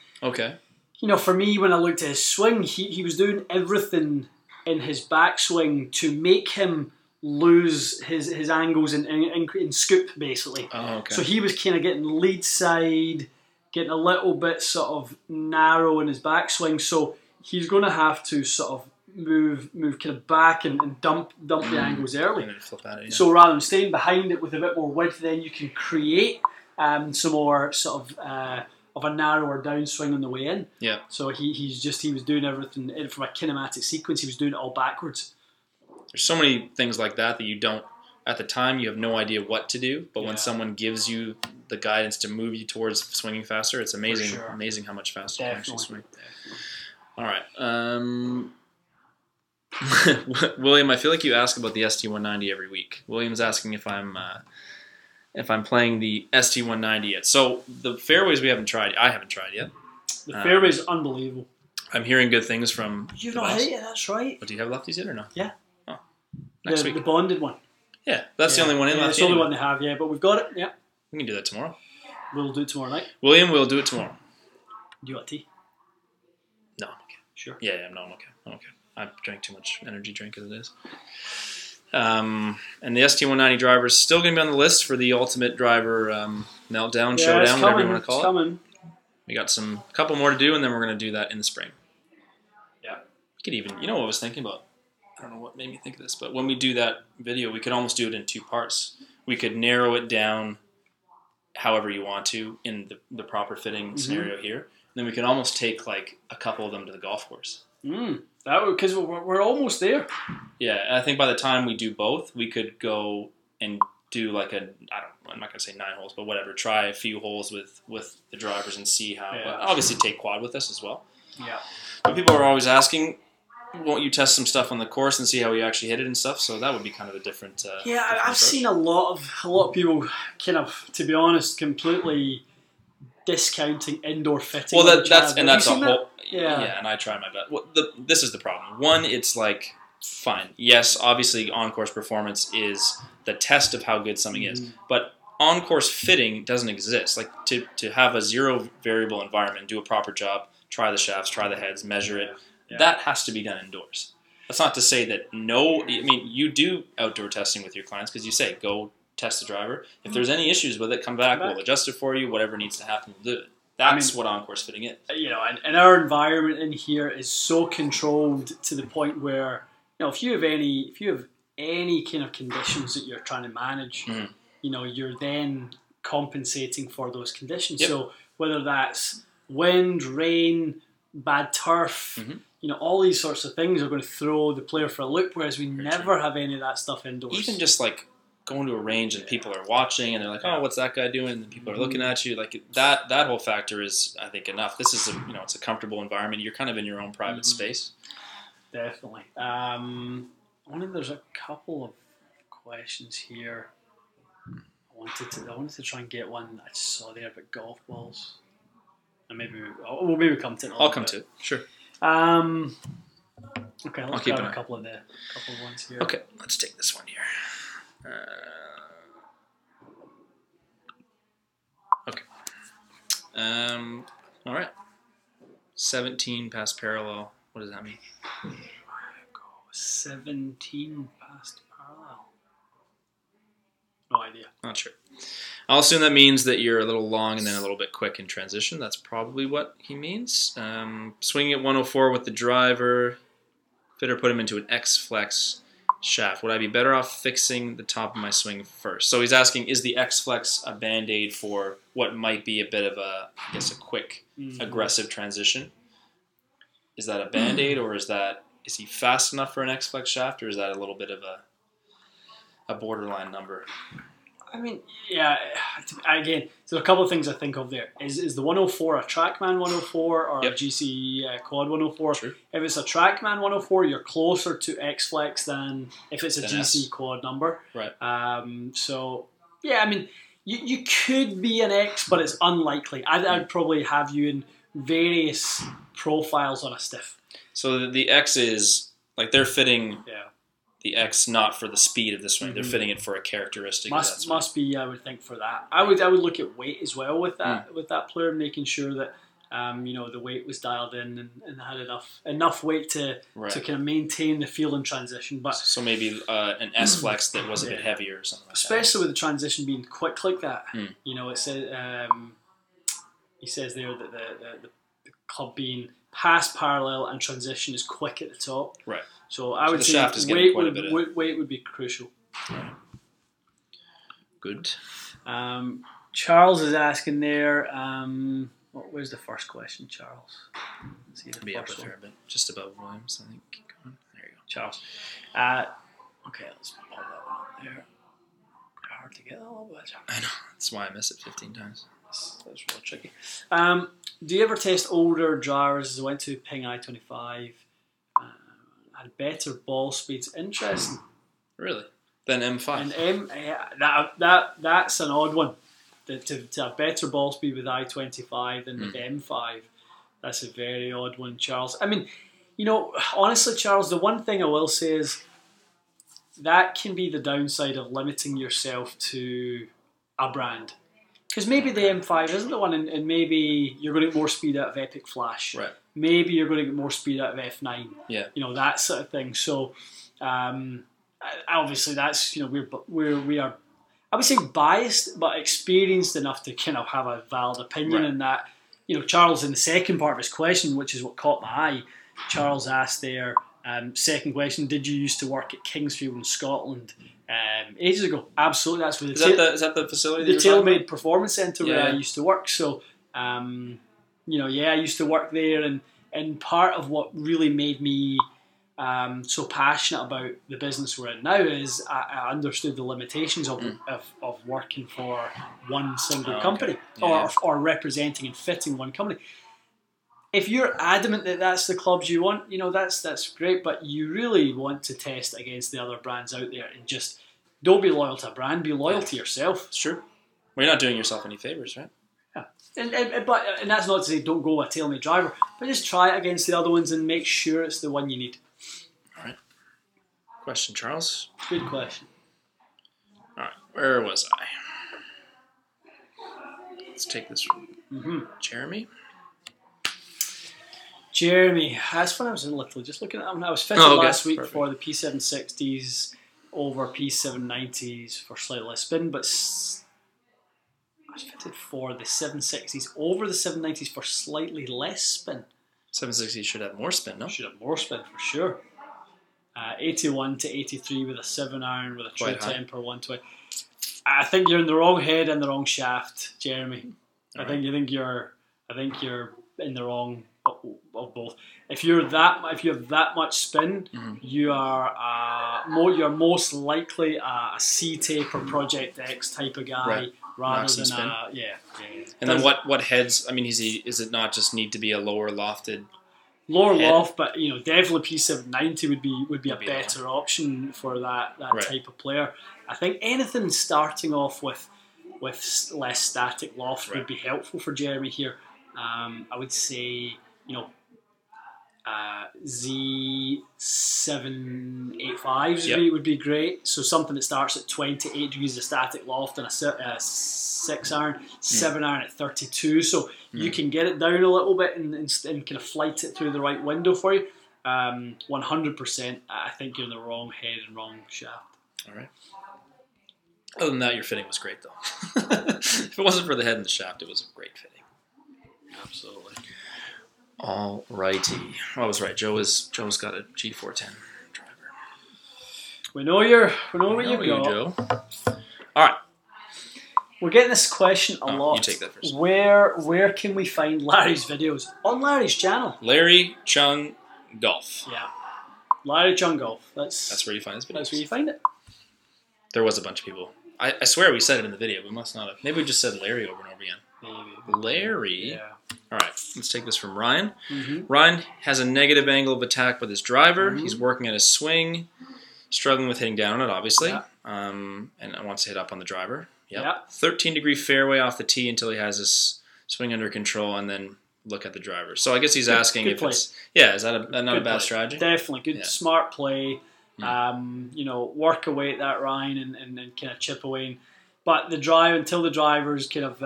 for me, when I looked at his swing, he was doing everything in his backswing to make him lose his angles and scoop, basically. So he was kind of getting lead side, getting a little bit sort of narrow in his backswing. So he's going to have to sort of move kind of back and dump the angles early. And then flip at it, So rather than staying behind it with a bit more width, then you can create some more sort of a narrower downswing on the way in. Yeah. So he was doing everything from a kinematic sequence. He was doing it all backwards. There's so many things like that you don't, at the time, you have no idea what to do. But when someone gives you the guidance to move you towards swinging faster, it's amazing. Amazing how much faster you can actually swing. All right. William, I feel like you ask about the ST190 every week. William's asking if I'm playing the ST190 yet. So the fairways I haven't tried yet. The fairway's unbelievable. I'm hearing good things from. You've not hit it, that's right. But do you have lefties yet or no? Yeah. Oh, next the week. The bonded one. Yeah, that's the only one in left. It's the only one they have. Yeah, but we've got it. Yeah. We can do that tomorrow. We'll do it tomorrow night. William, we'll do it tomorrow. Do you want tea? No, I'm okay. Sure. Yeah, no, I'm okay. I drank too much energy drink as it is. And the ST190 driver is still going to be on the list for the ultimate driver meltdown, showdown, whatever you want to call it. Coming. We got a couple more to do, and then we're going to do that in the spring. Yeah. We could even, what I was thinking about? I don't know what made me think of this, but when we do that video, we could almost do it in 2 parts. We could narrow it down however you want to in the proper fitting scenario here. And then we could almost take like a couple of them to the golf course. Because we're almost there. Yeah, and I think by the time we do both, we could go and do like I'm not going to say 9 holes, but whatever, try a few holes with the drivers and see how, obviously take quad with us as well. Yeah. But people are always asking, won't you test some stuff on the course and see how we actually hit it and stuff? So that would be kind of a different I've seen a lot of people kind of, to be honest, completely discounting indoor fitting. Well, that's a whole... Yeah, and I try my best. Well, this is the problem. One, it's like, fine. Yes, obviously on-course performance is the test of how good something is. But on-course fitting doesn't exist. Like, to have a zero variable environment, do a proper job, try the shafts, try the heads, measure it, that has to be done indoors. That's not to say that you do outdoor testing with your clients because you say, go test the driver. If there's any issues with it, come back. We'll adjust it for you. Whatever needs to happen, we'll do it. That's what on-course fitting is. And our environment in here is so controlled to the point where, if you have any kind of conditions that you're trying to manage, you're then compensating for those conditions. Yep. So whether that's wind, rain, bad turf, all these sorts of things are going to throw the player for a loop, whereas we never have any of that stuff indoors. Even just like going to a range and people are watching and they're like, oh, what's that guy doing? And people are looking at you. Like that whole factor is, I think, enough. This is it's a comfortable environment. You're kind of in your own private space. Definitely. I think there's a couple of questions here. I wanted to try and get one I saw there about golf balls. And maybe we'll come to it. I'll come to it. Sure. Okay, let's grab a couple of ones here. Okay, let's take this one here. Okay. All right. 17 past parallel. What does that mean? 17 past parallel. No idea. Not sure. I'll assume that means that you're a little long and then a little bit quick in transition. That's probably what he means. Swinging at 104 with the driver. Fitter put him into an X-flex shaft. Would I be better off fixing the top of my swing first? So he's asking, is the X-flex a band-aid for what might be a bit of a quick, aggressive transition? Is that a band-aid, or is he fast enough for an X-flex shaft, or is that a little bit of a borderline number? I mean, yeah, again, there's a couple of things I think of there. Is the 104 a TrackMan 104 or a GC Quad 104? True. If it's a TrackMan 104, you're closer to X-Flex than if it's a GC Quad number. Right. So, yeah, I mean, you could be an X, but it's unlikely. I'd probably have you in various profiles on a stiff. So the X is, like, they're fitting... Yeah. the X not for the speed of the swing. They're fitting it for a characteristic. Must be, I would think, for that. I would look at weight as well with that player, making sure that the weight was dialed in and had enough weight to kind of maintain the feel in transition. But so maybe an S flex that was a bit heavier or something like especially with the transition being quick like that. It says he says there that the club being pass, parallel, and transition is quick at the top. Right. So I would say weight would be crucial. Right. Good. Charles is asking there. Where's the first question, Charles? Let's see be up a fair bit, just above Williams, I think. Keep going. There you go, Charles. Okay, let's pop that one up there. Hard to get a little bit. I know. That's why I miss it 15 times. That's real tricky. Do you ever test older drivers? I went to Ping I-25. Had better ball speeds. Interesting. Really? Than M5? And that's an odd one. To have better ball speed with I-25 than with M5. That's a very odd one, Charles. I mean, honestly, Charles, the one thing I will say is that can be the downside of limiting yourself to a brand. Because maybe the M5 isn't the one, and maybe you're going to get more speed out of Epic Flash. Right. Maybe you're going to get more speed out of F9. Yeah. That sort of thing. So, obviously, that's we are, I would say, biased, but experienced enough to kind of have a valid opinion in that. Charles, in the second part of his question, which is what caught my eye, Charles asked there. Second question: did you used to work at Kingsfield in Scotland? Ages ago, absolutely. That's where is that the facility? The TaylorMade Performance Centre where I used to work. So, I used to work there, and part of what really made me so passionate about the business we're in now is I understood the limitations of working for one single company or representing and fitting one company. If you're adamant that that's the clubs you want, that's great, but you really want to test against the other brands out there and just don't be loyal to a brand, be loyal to yourself. It's true. Well, you're not doing yourself any favours, right? Yeah. And that's not to say don't go with a TaylorMade driver, but just try it against the other ones and make sure it's the one you need. All right. Question, Charles? Good question. All right. Where was I? Let's take this from Jeremy. Jeremy, that's when I was in Little. Just looking at them, I was fitted last week for the P760s over P790s for slightly less spin, but I was fitted for the 760s over the 790s for slightly less spin. 760s should have more spin, no? Should have more spin for sure. 81 to 83 with a 7-iron with a true temper 120. I think you're in the wrong head and the wrong shaft, Jeremy. I think you're in the wrong of both. If you have that much spin, you are you're most likely a C-taper Project X type of guy rather than spin. And then what heads? I mean, is it not just need to be a lower lofted? Lower loft, but definitely P790 would be a better option for that type of player. I think anything starting off with less static loft would be helpful for Jeremy here. I would say Z785s would be great. So something that starts at 28 degrees of static loft and a 6-iron, 7-iron at 32. So you can get it down a little bit and kind of flight it through the right window for you. 100%. I think you're in the wrong head and wrong shaft. All right. Other than that, your fitting was great, though. If it wasn't for the head and the shaft, it was a great fitting. Absolutely. All righty. I was right. Joe's got a G410 driver. We know where you go. Joe. All right. We're getting this question a lot. You take that first. Where can we find Larry's videos? On Larry's channel. Larry Chung Golf. Yeah. Larry Chung Golf. That's where you find his videos. That's where you find it. There was a bunch of people. I swear we said it in the video. We must not have. Maybe we just said Larry over and over again. Maybe. Larry. Yeah. All right. Let's take this from Ryan. Ryan has a negative angle of attack with his driver. He's working at his swing, struggling with hitting down on it, obviously. Yeah. And wants to hit up on the driver. Yep. Yeah. 13-degree fairway off the tee until he has his swing under control, and then look at the driver. So I guess he's asking if it's... Yeah, is that not a bad strategy? Definitely. Good, smart play. You know, work away at that Ryan and kind of chip away. But until the driver's kind of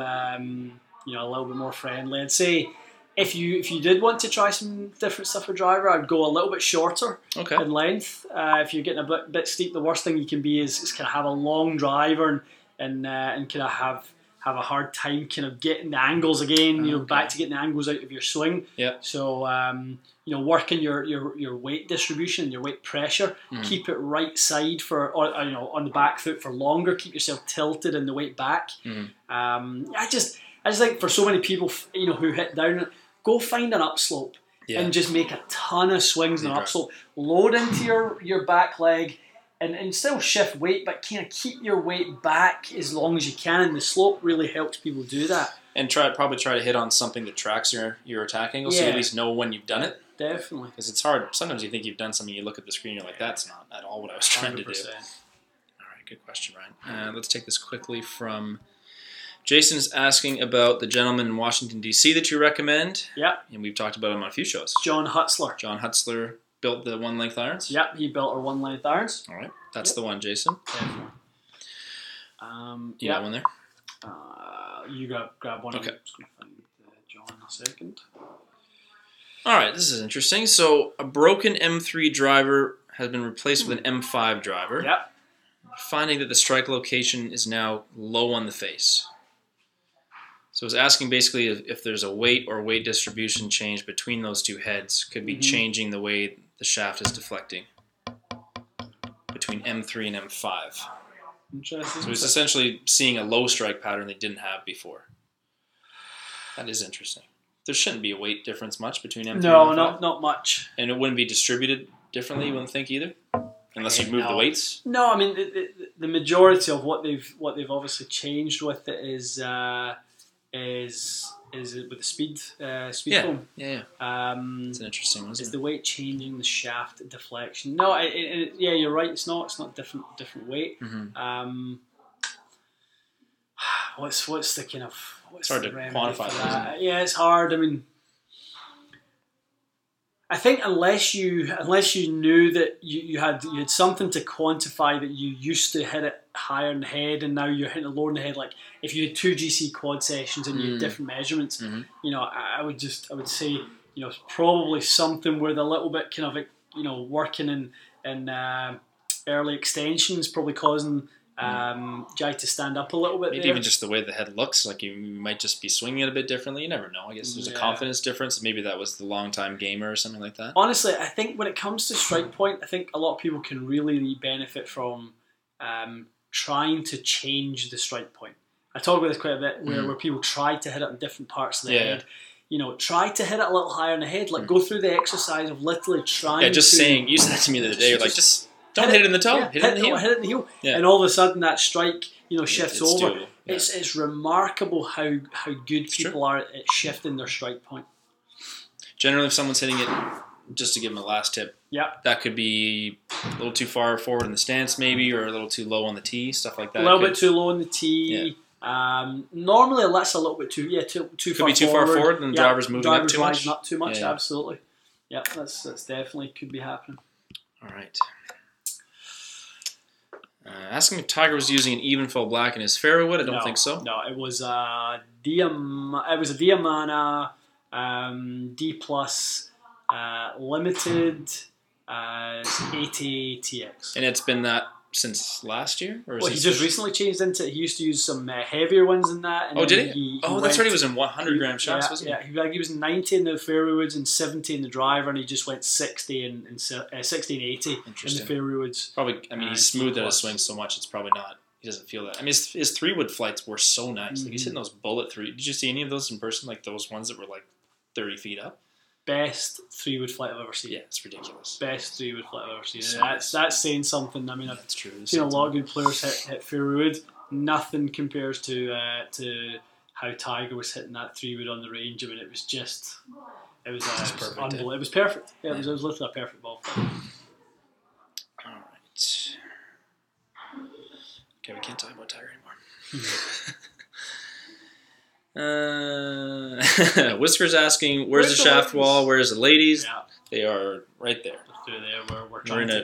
you know, a little bit more friendly. I'd say if you did want to try some different stuff for driver, I'd go a little bit shorter in length. If you're getting a bit steep, the worst thing you can be is kind of have a long driver and kind of have a hard time kind of getting the angles again. You know, back to getting the angles out of your swing. Yeah. So you know, working your weight distribution, your weight pressure. Keep it right side or you know, on the back foot for longer. Keep yourself tilted and the weight back. I just think for so many people, you know, who hit down, go find an upslope and just make a ton of swings in an upslope. Load into your back leg and still shift weight, but kind of keep your weight back as long as you can. And the slope really helps people do that. And probably try to hit on something that tracks your attack angle, so you at least know when you've done it. Definitely. Because it's hard. Sometimes you think you've done something, you look at the screen, you're like, that's not at all what I was trying 100%. To do. All right, good question, Ryan. Let's take this quickly from... Jason's asking about the gentleman in Washington, D.C. that you recommend. Yeah. And we've talked about him on a few shows. John Hutzler. John Hutzler built the one-length irons? Yep, he built our one-length irons. All right. That's the one, Jason. Definitely. You got one there? You grab one. Okay. I'm just going to find John in a second. All right, this is interesting. So a broken M3 driver has been replaced with an M5 driver. Yep. Finding that the strike location is now low on the face. So it's asking basically if there's a weight or weight distribution change between those two heads could be changing the way the shaft is deflecting between M3 and M5. Interesting. So it's essentially seeing a low strike pattern they didn't have before. That is interesting. There shouldn't be a weight difference much between M3 and M5. No, not much. And it wouldn't be distributed differently, you wouldn't think either? Unless you move the weights? No, I mean, the majority of what they've obviously changed with it is with the speed foam. Yeah. It's an interesting one, isn't it? Is the weight changing the shaft deflection? No, yeah, you're right. It's not different weight. What's the kind of it's hard to quantify that? Yeah, it's hard. I mean, I think unless you knew that you had something to quantify that you used to hit it higher in the head and now you're hitting it lower in the head, like if you had 2 GC quad sessions and you had different measurements, you know, I would say, you know, probably something where the little bit kind of, you know, working in early extensions probably causing Jai to stand up a little bit. Maybe even just the way the head looks, like you might just be swinging it a bit differently. You never know. I guess there's a confidence difference. Maybe that was the long-time gamer or something like that. Honestly, I think when it comes to strike point, I think a lot of people can really benefit from trying to change the strike point. I talk about this quite a bit, where people try to hit it on different parts of the head. You know, try to hit it a little higher in the head. Like go through the exercise of literally trying. Yeah, just saying. You said that to me the other day. You're like, just. Don't hit it in the toe. Hit it in the heel. Hit it in the heel. Yeah. And all of a sudden that strike, you know, shifts it's over. doable. Yeah. It's remarkable how good people are at shifting their strike point. Generally, if someone's hitting it, just to give them a last tip, that could be a little too far forward in the stance maybe, or a little too low on the tee, stuff like that. A little bit too low on the tee. Normally that's a little bit too far forward. Too far forward and the driver's moving up too much. Up too much, absolutely. Yeah, that's definitely could be happening. All right. Asking if Tiger was using an even fill black in his fairway wood. I don't think so. No, it was a Diamana D plus limited 80 TX. And it's been that since last year? Or he just recently changed into it. He used to use some heavier ones than that. And did he? That's right. He was in 100 gram shots, wasn't he? Yeah, he was 90 in the fairway woods and 70 in the driver, and he just went 60 and 60 and 80 in the fairway woods. Probably, I mean, he's smoothed out his swing so much, it's probably not. He doesn't feel that. I mean, his 3-wood flights were so nice. Like he's hitting those bullet 3. Did you see any of those in person? Like those ones that were like 30 feet up? Best 3-wood flight I've ever seen. Yeah, it's ridiculous. Best 3-wood flight I've ever seen. So that's saying something. I mean, that's true. Seen a lot of good players hit fairway wood. Nothing compares to how Tiger was hitting that 3-wood on the range. I mean, it was perfect. Unbelievable. It was perfect. Yeah, it was literally a perfect ball. All right. Okay, we can't talk about Tiger anymore. Whisker's asking, where's the shaft wall? Where's the ladies? Yeah. They are right there. through there.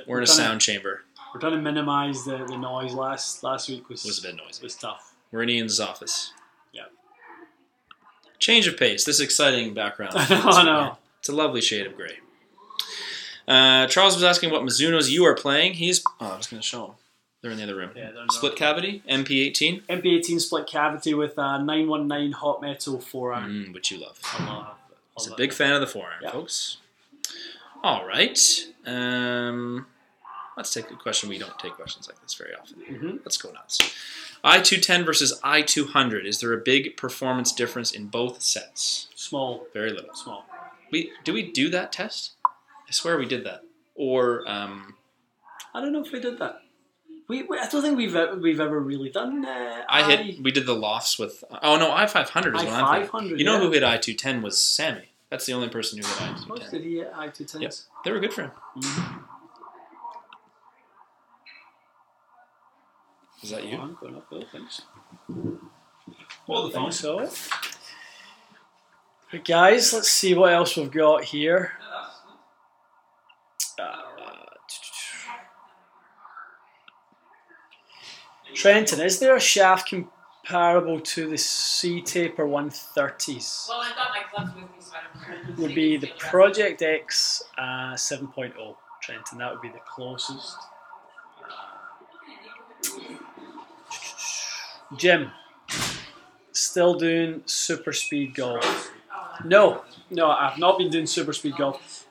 We're in a sound chamber. We're trying to minimise the noise. Last week was a bit noisy. Was tough. We're in Ian's office. Yeah. Change of pace. This exciting background. I know. It's a lovely shade of grey. Charles was asking what Mizunos you are playing. I was going to show them. They're in the other room. Yeah, split cavity, MP18. MP18 split cavity with a 919 hot metal forearm. Which you love. I love He's a big fan of the forearm, folks. All right. Let's take a question. We don't take questions like this very often. Let's go nuts. I-210 versus I-200. Is there a big performance difference in both sets? Small. Very little. Small. Do we do that test? I swear we did that. Or I don't know if we did that. I don't think we've ever really done. We did the lofts with. Oh no, I-500 is what I'm thinking. You know who hit I-210 was Sammy. That's the only person who hit I-210. Most did he hit I-210s? Yep. They were good for him. Is that you? I'm going up both things. Hold the phone. So, right, guys, let's see what else we've got here. Trenton, is there a shaft comparable to the C-Taper 130s? Well, I've got my clubs with me, so I don't care. Would be the Project X 7.0. Trenton, that would be the closest. Jim, still doing super speed golf? No, I've not been doing super speed golf.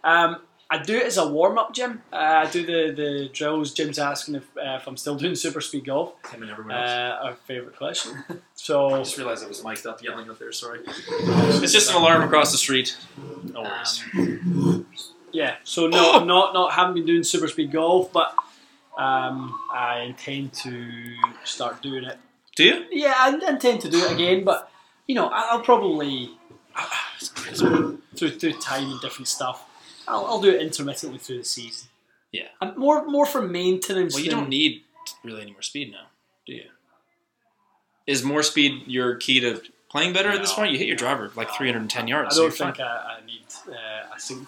I do it as a warm-up, Jim. I do the drills. Jim's asking if I'm still doing super speed golf. Him and everyone else. Our favourite question. So I just realised I was mic'd up yelling up there, sorry. It's just an alarm across the street. No worries. Yeah, so no, I'm haven't been doing super speed golf, but I intend to start doing it. Do you? Yeah, I intend to do it again, but I'll probably through time and different stuff. I'll do it intermittently through the season. Yeah. And more for maintenance. Well, you don't need really any more speed now, do you? Is more speed your key to playing better at this point? You hit your driver like 310 yards. I don't think I need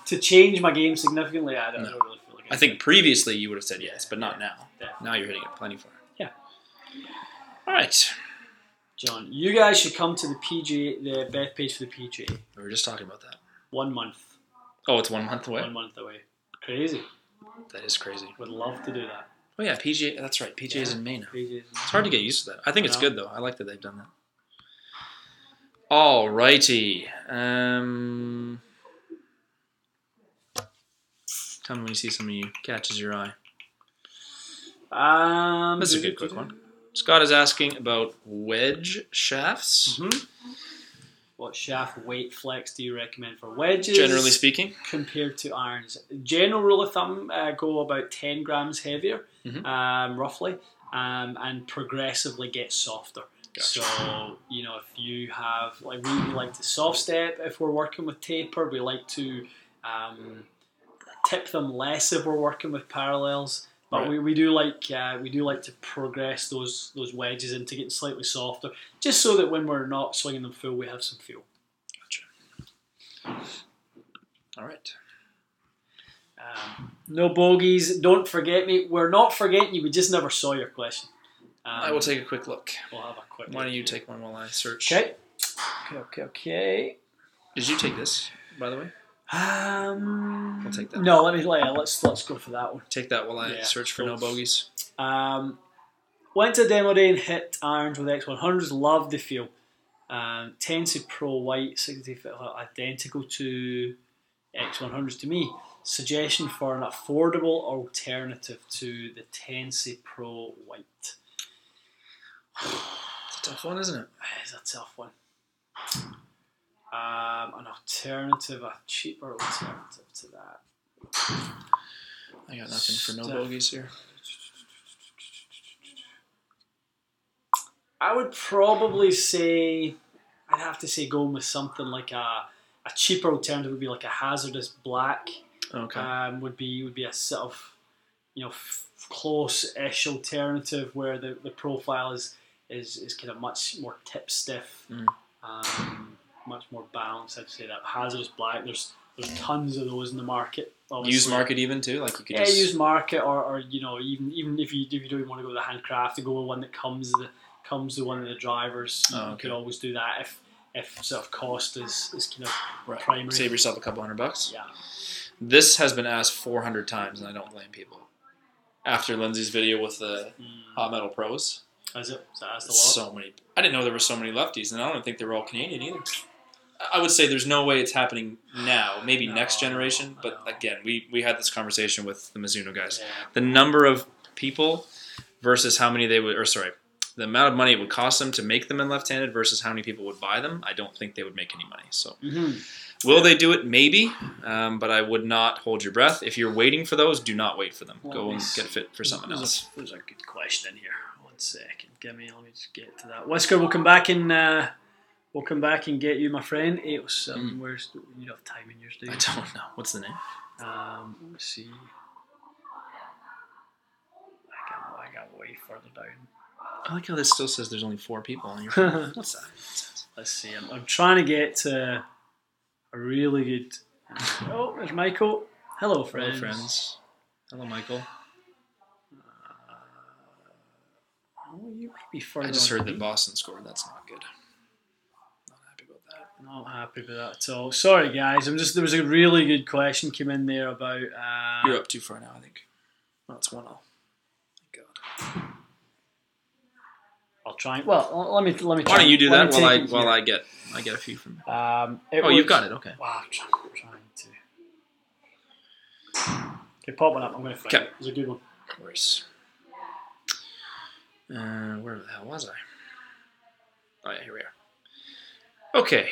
to change my game significantly. I don't really feel like I think previously you would have said yes, but not now. Yeah. Now you're hitting it plenty far. Yeah. All right. John, you guys should come to the PGA, the bet page for the PGA. We were just talking about that. 1 month. Oh, it's 1 month away? 1 month away. Crazy. That is crazy. Would love to do that. Oh yeah, PGA, that's right. PGA is in May now. PGA it's hard to get used to that. I think it's good though. I like that they've done that. All righty. Tell me when you see something you catches your eye. This is a good quick one. Scott is asking about wedge shafts. What shaft weight flex do you recommend for wedges? Generally speaking. Compared to irons. General rule of thumb, go about 10 grams heavier, roughly, and progressively get softer. Gotcha. So, if you have, we like to soft step if we're working with taper. We like to tip them less if we're working with parallels. But we do like to progress those wedges into getting slightly softer, just so that when we're not swinging them full, we have some feel. Gotcha. All right. No bogeys. Don't forget me. We're not forgetting you. We just never saw your question. I will take a quick look. We'll have a quick. Why don't you take one while I search? Okay. Did you take this, by the way? I'll take that. No, let's go for that one. Take that while I search for no bogeys. Went to a demo day and hit irons with X100s. Loved the feel. Terzi Pro White 60 foot identical to X100s to me. Suggestion for an affordable alternative to the Terzi Pro White. It's a tough one, isn't it? It's a tough one. An alternative, a cheaper alternative to that. I got nothing for no bogeys here. I would probably say, I'd have to say going with something like a cheaper alternative would be like a hazardous black. Okay. Would be a sort of, close-ish alternative where the profile is kind of much more tip stiff. Much more balanced. I'd say that hazardous black. There's There's tons of those in the market. Obviously. Used market even too, like you could just... used market, or even if you don't even want to go with the handcrafted, go with one that comes with one of the drivers. You could always do that if sort of cost is kind of primary. Save yourself a couple $100. Yeah. This has been asked 400 times, and I don't blame people. After Lindsay's video with the Hot Metal Pros. Is it? Is that asked a lot? So many. I didn't know there were so many lefties, and I don't think they were all Canadian either. I would say there's no way it's happening now. Maybe next generation, but again, we had this conversation with the Mizuno guys. Yeah. The number of people versus how many they would, the amount of money it would cost them to make them in left-handed versus how many people would buy them. I don't think they would make any money. So, will they do it? Maybe, but I would not hold your breath. If you're waiting for those, do not wait for them. Go and get fit for something else. There's a good question in here. 1 second. Let me just get to that. Whisker, we'll come back and. We'll come back and get you, my friend. 807. Where's you don't have time in yours, do you? I don't know. What's the name? Let's see. I got way further down. I like how this still says there's only 4 people on your phone. What's that? Let's see. I'm trying to get to a really good. Oh, there's Michael. Hello, friends. Hello, friends. Hello, Michael. You might be further. I just heard that Boston scored. That's not good. Not happy with that at all. Sorry, guys. There was a really good question came in there about. You're up 2 for now, I think. Well, it's 1-0. Thank God. I'll try. Well, let me. Try. Why don't you do that while I get a few from. You've got it. Okay. Wow, I'm trying to. Okay, pop one up. I'm going to find it. It's a good one. Of course. Where the hell was I? Oh yeah, here we are. Okay.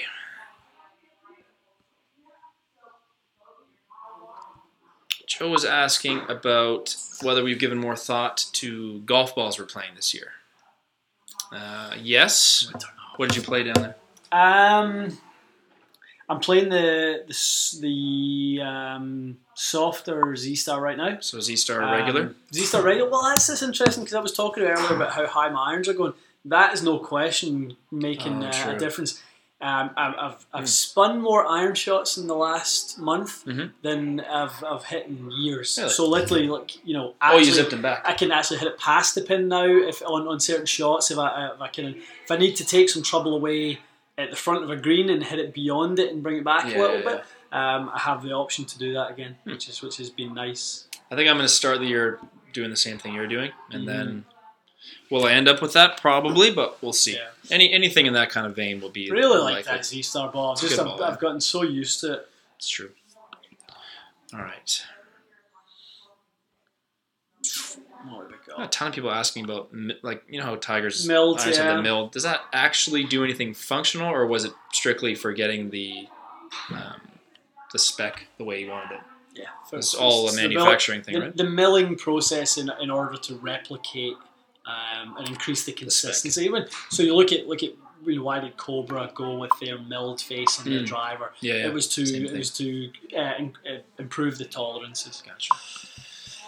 Joe was asking about whether we've given more thought to golf balls we're playing this year. Yes. What did you play down there? I'm playing the softer Z-Star right now. So Z-Star regular? Z-Star regular. Well, that's interesting because I was talking earlier about how high my irons are going. That is no question making a difference. I've spun more iron shots in the last month than I've hit in years. Really? So literally, actually, you zipped them back. I can actually hit it past the pin now if on certain shots. If I need to take some trouble away at the front of a green and hit it beyond it and bring it back a little bit, I have the option to do that again, which has been nice. I think I'm going to start the year doing the same thing you're doing, and then. Will I end up with that? Probably, but we'll see. Yeah. Anything in that kind of vein will be really like that Z-Star ball. I've gotten so used to it. It's true. All right. A ton of people asking about, how Tiger's milled, irons have the milled. Does that actually do anything functional, or was it strictly for getting the spec the way you wanted it? Yeah, it's all a manufacturing thing, right? The milling process in order to replicate. And increase the consistency. So you look at why did Cobra go with their milled face and their driver? It was to improve the tolerances. Gotcha.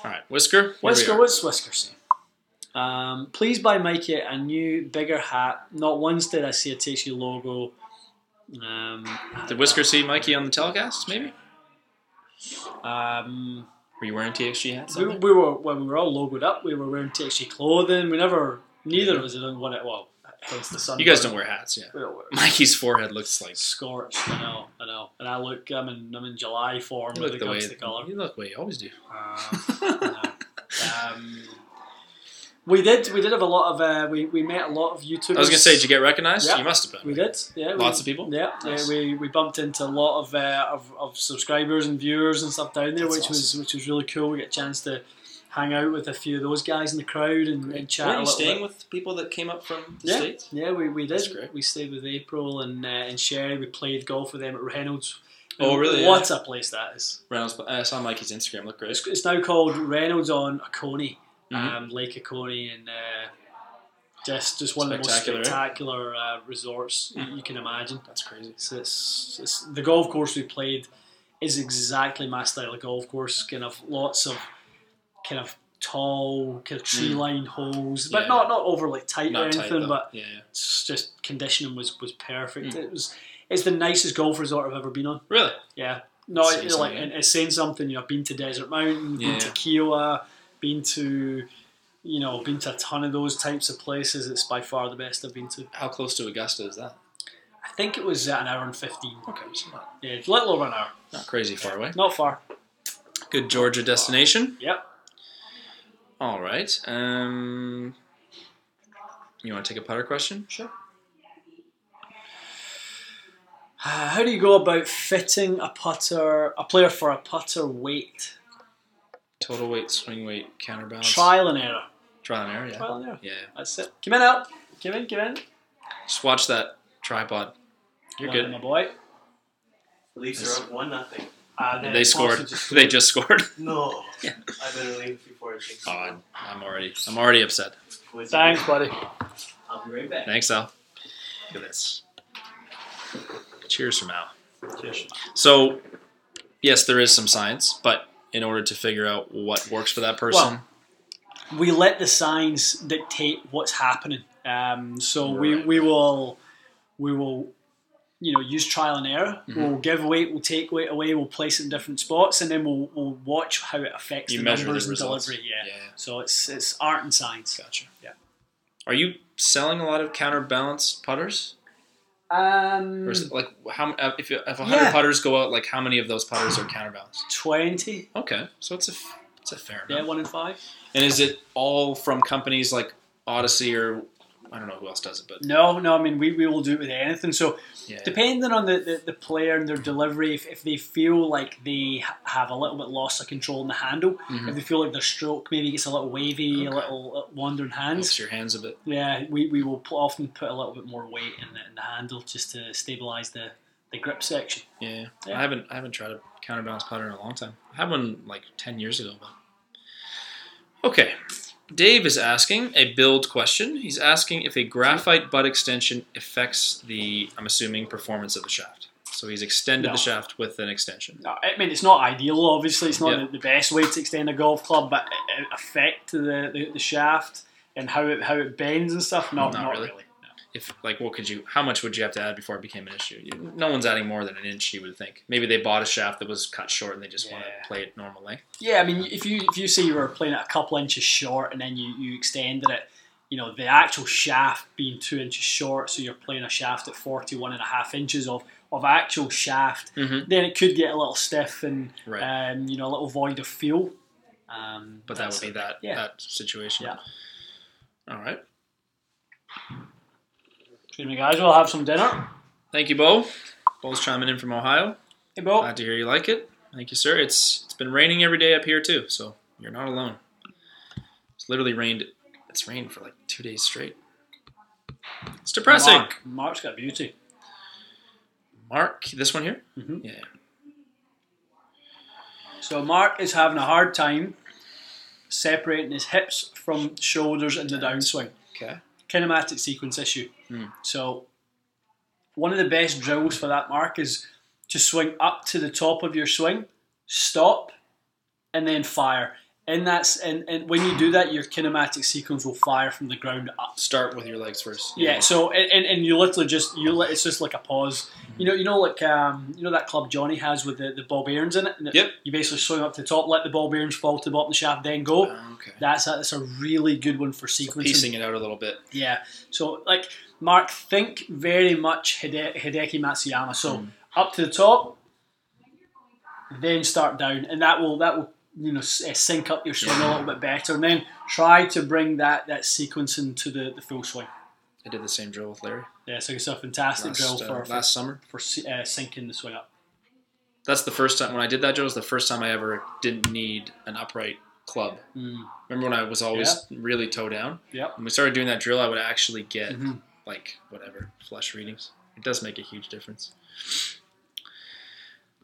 All right, Whisker. What's Whisker say? Please buy Mikey a new bigger hat. Not once did I see a TXG logo. Did Whisker see Mikey on the telecast? Maybe. Were you wearing TXG hats? We were when we were all logoed up. We were wearing TXG clothing. Neither of us had done one. Hence the sun. You guys don't wear hats, yeah. Mikey's forehead looks like scorched. I know. And I'm in July form when it comes to colour. You look the way you always do. We did have a lot of we met a lot of YouTubers. I was gonna say, did you get recognized? Yeah, you must have been. We did. Yeah, lots of people. Yeah, nice. We bumped into a lot of subscribers and viewers and stuff down there, which was really cool. We got a chance to hang out with a few of those guys in the crowd and chat. Were you staying with people that came up from the States? Yeah, we did. That's great. We stayed with April and Sherry. We played golf with them at Reynolds. Oh, really? What a place that is. Reynolds. I saw Mikey's Instagram. Looked great. It's now called Reynolds on Oconee. Lake Oconee, and just one of the most spectacular resorts you can imagine. That's crazy. It's the golf course we played is exactly my style of golf course. Kind of lots of kind of tall, kind of tree-lined holes, but not overly tight or anything. But it's just conditioning was perfect. It's the nicest golf resort I've ever been on. Really? Yeah. No, like it's saying something. I've been to Desert Mountain, been to Kiowa, been to a ton of those types of places. It's by far the best I've been to. How close to Augusta is that? I think it was an hour and 15. Okay, so not, it's a little over an hour. Not crazy far away. Not far. Good Georgia destination. Yep. All right. You want to take a putter question? Sure. How do you go about fitting a player for a putter weight? Total weight, swing weight, counterbalance. Trial and error. Trial and error, yeah. Trial and error. Yeah. That's it. Come in, out. Come in. Just watch that tripod. You're good. My boy. Leafs are up 1-0. They scored. They just scored. No. Yeah. I better leave before I change. Oh, I'm already upset. Thanks, buddy. I'll be right back. Thanks, Al. Look at this. Cheers from Al. Cheers. So, yes, there is some science, but in order to figure out what works for that person, we let the science dictate what's happening. We will use trial and error. Mm-hmm. We'll give weight, we'll take weight away, we'll place it in different spots, and then we'll watch how it affects the numbers and delivery. Yeah. So it's art and science. Gotcha. Yeah. Are you selling a lot of counterbalance putters? Or is it like if 100 putters go out, like how many of those putters are counterbalanced? 20. Okay, so it's a fair amount. Yeah, 1 in 5. And is it all from companies like Odyssey or I don't know who else does it? But no. I mean, we will do it with anything. So depending on the player and their delivery, if they feel like they have a little bit loss of control in the handle, if they feel like their stroke maybe gets a little wavy, a little wandering hands, helps your hands a bit. Yeah, we will often put a little bit more weight in the handle just to stabilize the grip section. Yeah. I haven't tried a counterbalance putter in a long time. I had one like 10 years ago. But okay. Dave is asking a build question. He's asking if a graphite butt extension affects the, I'm assuming, performance of the shaft. So he's extended the shaft with an extension. No, I mean, it's not ideal, obviously. It's not the best way to extend a golf club, but it affects the shaft and how it bends and stuff. Not really. No. If how much would you have to add before it became an issue? No one's adding more than an inch, you would think. Maybe they bought a shaft that was cut short and they just want to play it normal length. Yeah, I mean, if you say you were playing it a couple inches short and then you extended it, the actual shaft being 2 inches short, so you're playing a shaft at 41.5 inches of actual shaft, then it could get a little stiff and a little void of feel. But that would be that situation. Yeah. All right. Excuse me, guys. We'll have some dinner. Thank you, Bo. Bo's chiming in from Ohio. Hey, Bo. Glad to hear you like it. Thank you, sir. It's been raining every day up here too, so you're not alone. It's literally rained. It's rained for like 2 days straight. It's depressing. Mark's got beauty. Mark, this one here? Mm-hmm. Yeah. So Mark is having a hard time separating his hips from shoulders in the downswing. Okay. Kinematic sequence issue. So one of the best drills for that, Mark, is to swing up to the top of your swing, stop, and then fire. And when you do that, your kinematic sequence will fire from the ground up. Start with your legs first. Yeah. So and you literally it's just like a pause. That club Johnny has with the ball bearings in it. Yep. You basically swing up to the top, let the ball bearings fall to the bottom of the shaft, then go. Okay. That's a really good one for sequencing. Piecing it out a little bit. Yeah. So Mark, think very much Hideki Matsuyama. So up to the top, then start down, and that will sync up your swing a little bit better, and then try to bring that sequence into the full swing. I did the same drill with Larry. Yeah, so it's a fantastic drill for last summer for syncing the swing up. That's the first time when I did that drill. Was the first time I ever didn't need an upright club. Remember when I was always really toe down? Yeah. When we started doing that drill, I would actually get flush readings. It does make a huge difference.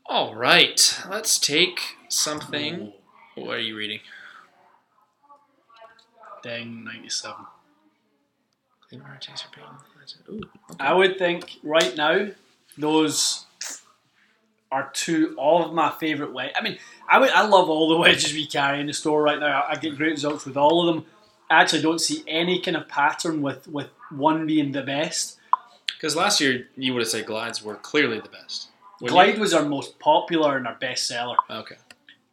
All right, let's take something. What are you reading? Deng 97. Ooh, okay. I would think right now those are two of my favourite wedges. I mean, I love all the wedges we carry in the store right now. I get great results with all of them. I actually don't see any kind of pattern with one being the best. Because last year you would have said glides were clearly the best. Glide was our most popular and our best seller. Okay.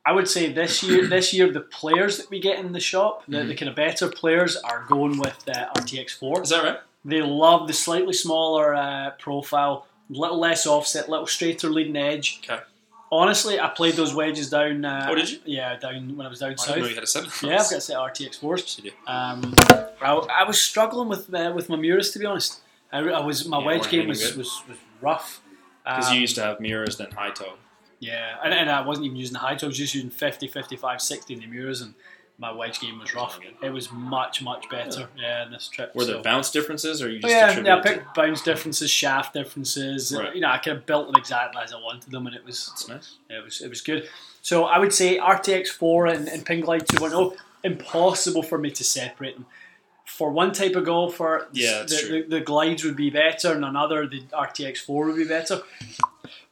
I would say this year, the players that we get in the shop, the kind of better players, are going with RTX4. Is that right? They love the slightly smaller profile, little less offset, little straighter leading edge. Okay. Honestly, I played those wedges down. Oh, did you? Yeah, down when I was down south. I didn't know you had a set. Yeah, I've got a set of RTX4s. You do. I was struggling with my Miuras, to be honest. My wedge game was rough. Because you used to have mirrors then high toe. Yeah, and I wasn't even using the high toe. I was just using 50, 55, 60 in the Miuras, and my wedge game was rough. It was much, much better. Yeah, in this trip. Were there bounce differences, or you just I picked bounce differences, shaft differences. Right. I kind of built them exactly as I wanted them, and it was. That's nice. It was good. So I would say RTX4 and Ping Glide 2.0, impossible for me to separate them. For one type of golfer, the glides would be better, and another, the RTX4 would be better.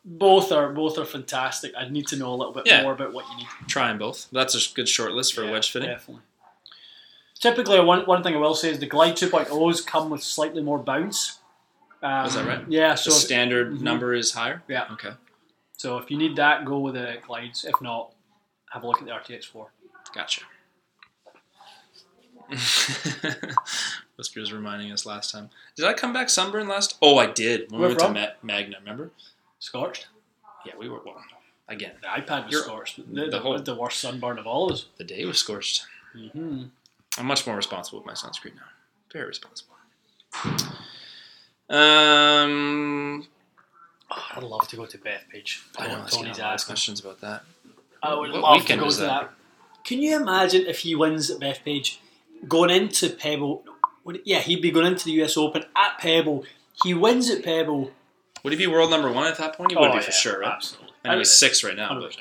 Both are fantastic. I'd need to know a little bit more about what you need. Try them both. That's a good short list for wedge fitting. Definitely. Typically, one thing I will say is the Glide 2.0s come with slightly more bounce. Is that right? Yeah. So the standard number is higher? Yeah. Okay. So if you need that, go with the Glides. If not, have a look at the RTX4. Gotcha. Whispers reminding us last time. Did I come back sunburned last? Oh, I did. When we went to Magna, remember? Scorched? Yeah, we were. Well, again, the iPad was scorched. The worst sunburn of all of us. The day was scorched. Mm-hmm. I'm much more responsible with my sunscreen now. Very responsible. I'd love to go to Bethpage. I know. Tony's asking questions about that. I would love to go to that. Can you imagine if he wins at Bethpage, going into Pebble? He'd be going into the US Open at Pebble. He wins at Pebble. Would he be world number one at that point? He would be for sure, right? Absolutely. And he's 6 right now. 100%. But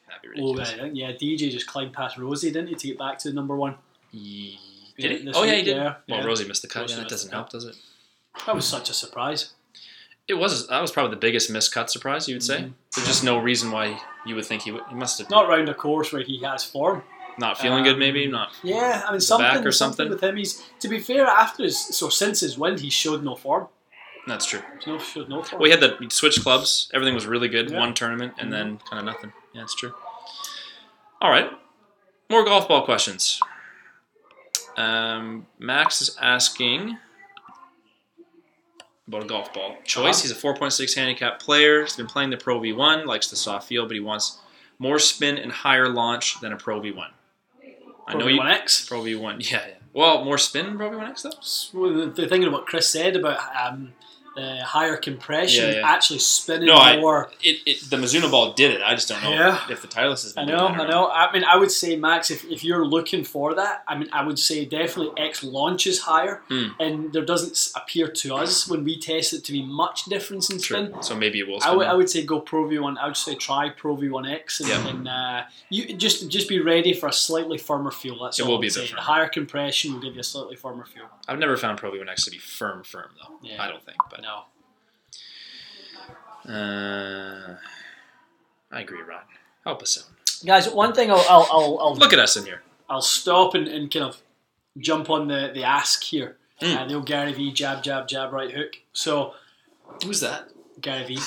that'd be ridiculous. DJ just climbed past Rosie, didn't he, to get back to number one? Did he? He did. Yeah. Well, Rosie missed the cut. That doesn't help, does it? That was such a surprise. It was. That was probably the biggest miscut surprise, you would say. There's just no reason why you would think he must have. Not round a course where he has form. Not feeling good, maybe. Not. Yeah, I mean something with him. He's, to be fair, since his win, he showed no form. That's true. Showed no form. Well, he switched clubs. Everything was really good. One tournament and then kind of nothing. Yeah, it's true. All right, more golf ball questions. Max is asking about a golf ball choice. He's a 4.6 handicap player. He's been playing the Pro V1, likes the soft feel, but he wants more spin and higher launch than a Pro V1. Pro V1X? Pro V1, yeah. Well, more spin than Pro V1X, though? Well, they're thinking about what Chris said about the higher compression, actually spinning more. The Mizuno ball did it. I just don't know if the Titleist has been doing that. I know. I mean, I would say, Max, if you're looking for that, I mean, I would say definitely X launches higher, and there doesn't appear to us when we test it to be much difference in spin. So maybe it will spin. I would say go Pro V1. I would say try Pro V1X, and you just be ready for a slightly firmer feel. That's all. It will be a bit firmer. The higher compression will give you a slightly firmer feel. I've never found Pro V1X to be firm though. Yeah. I don't think, but. No. I agree, Rod. Help us out, guys. One thing I'll look at us in here. I'll stop and kind of jump on the ask here. The old Gary V jab right hook. So who's that? Gary V.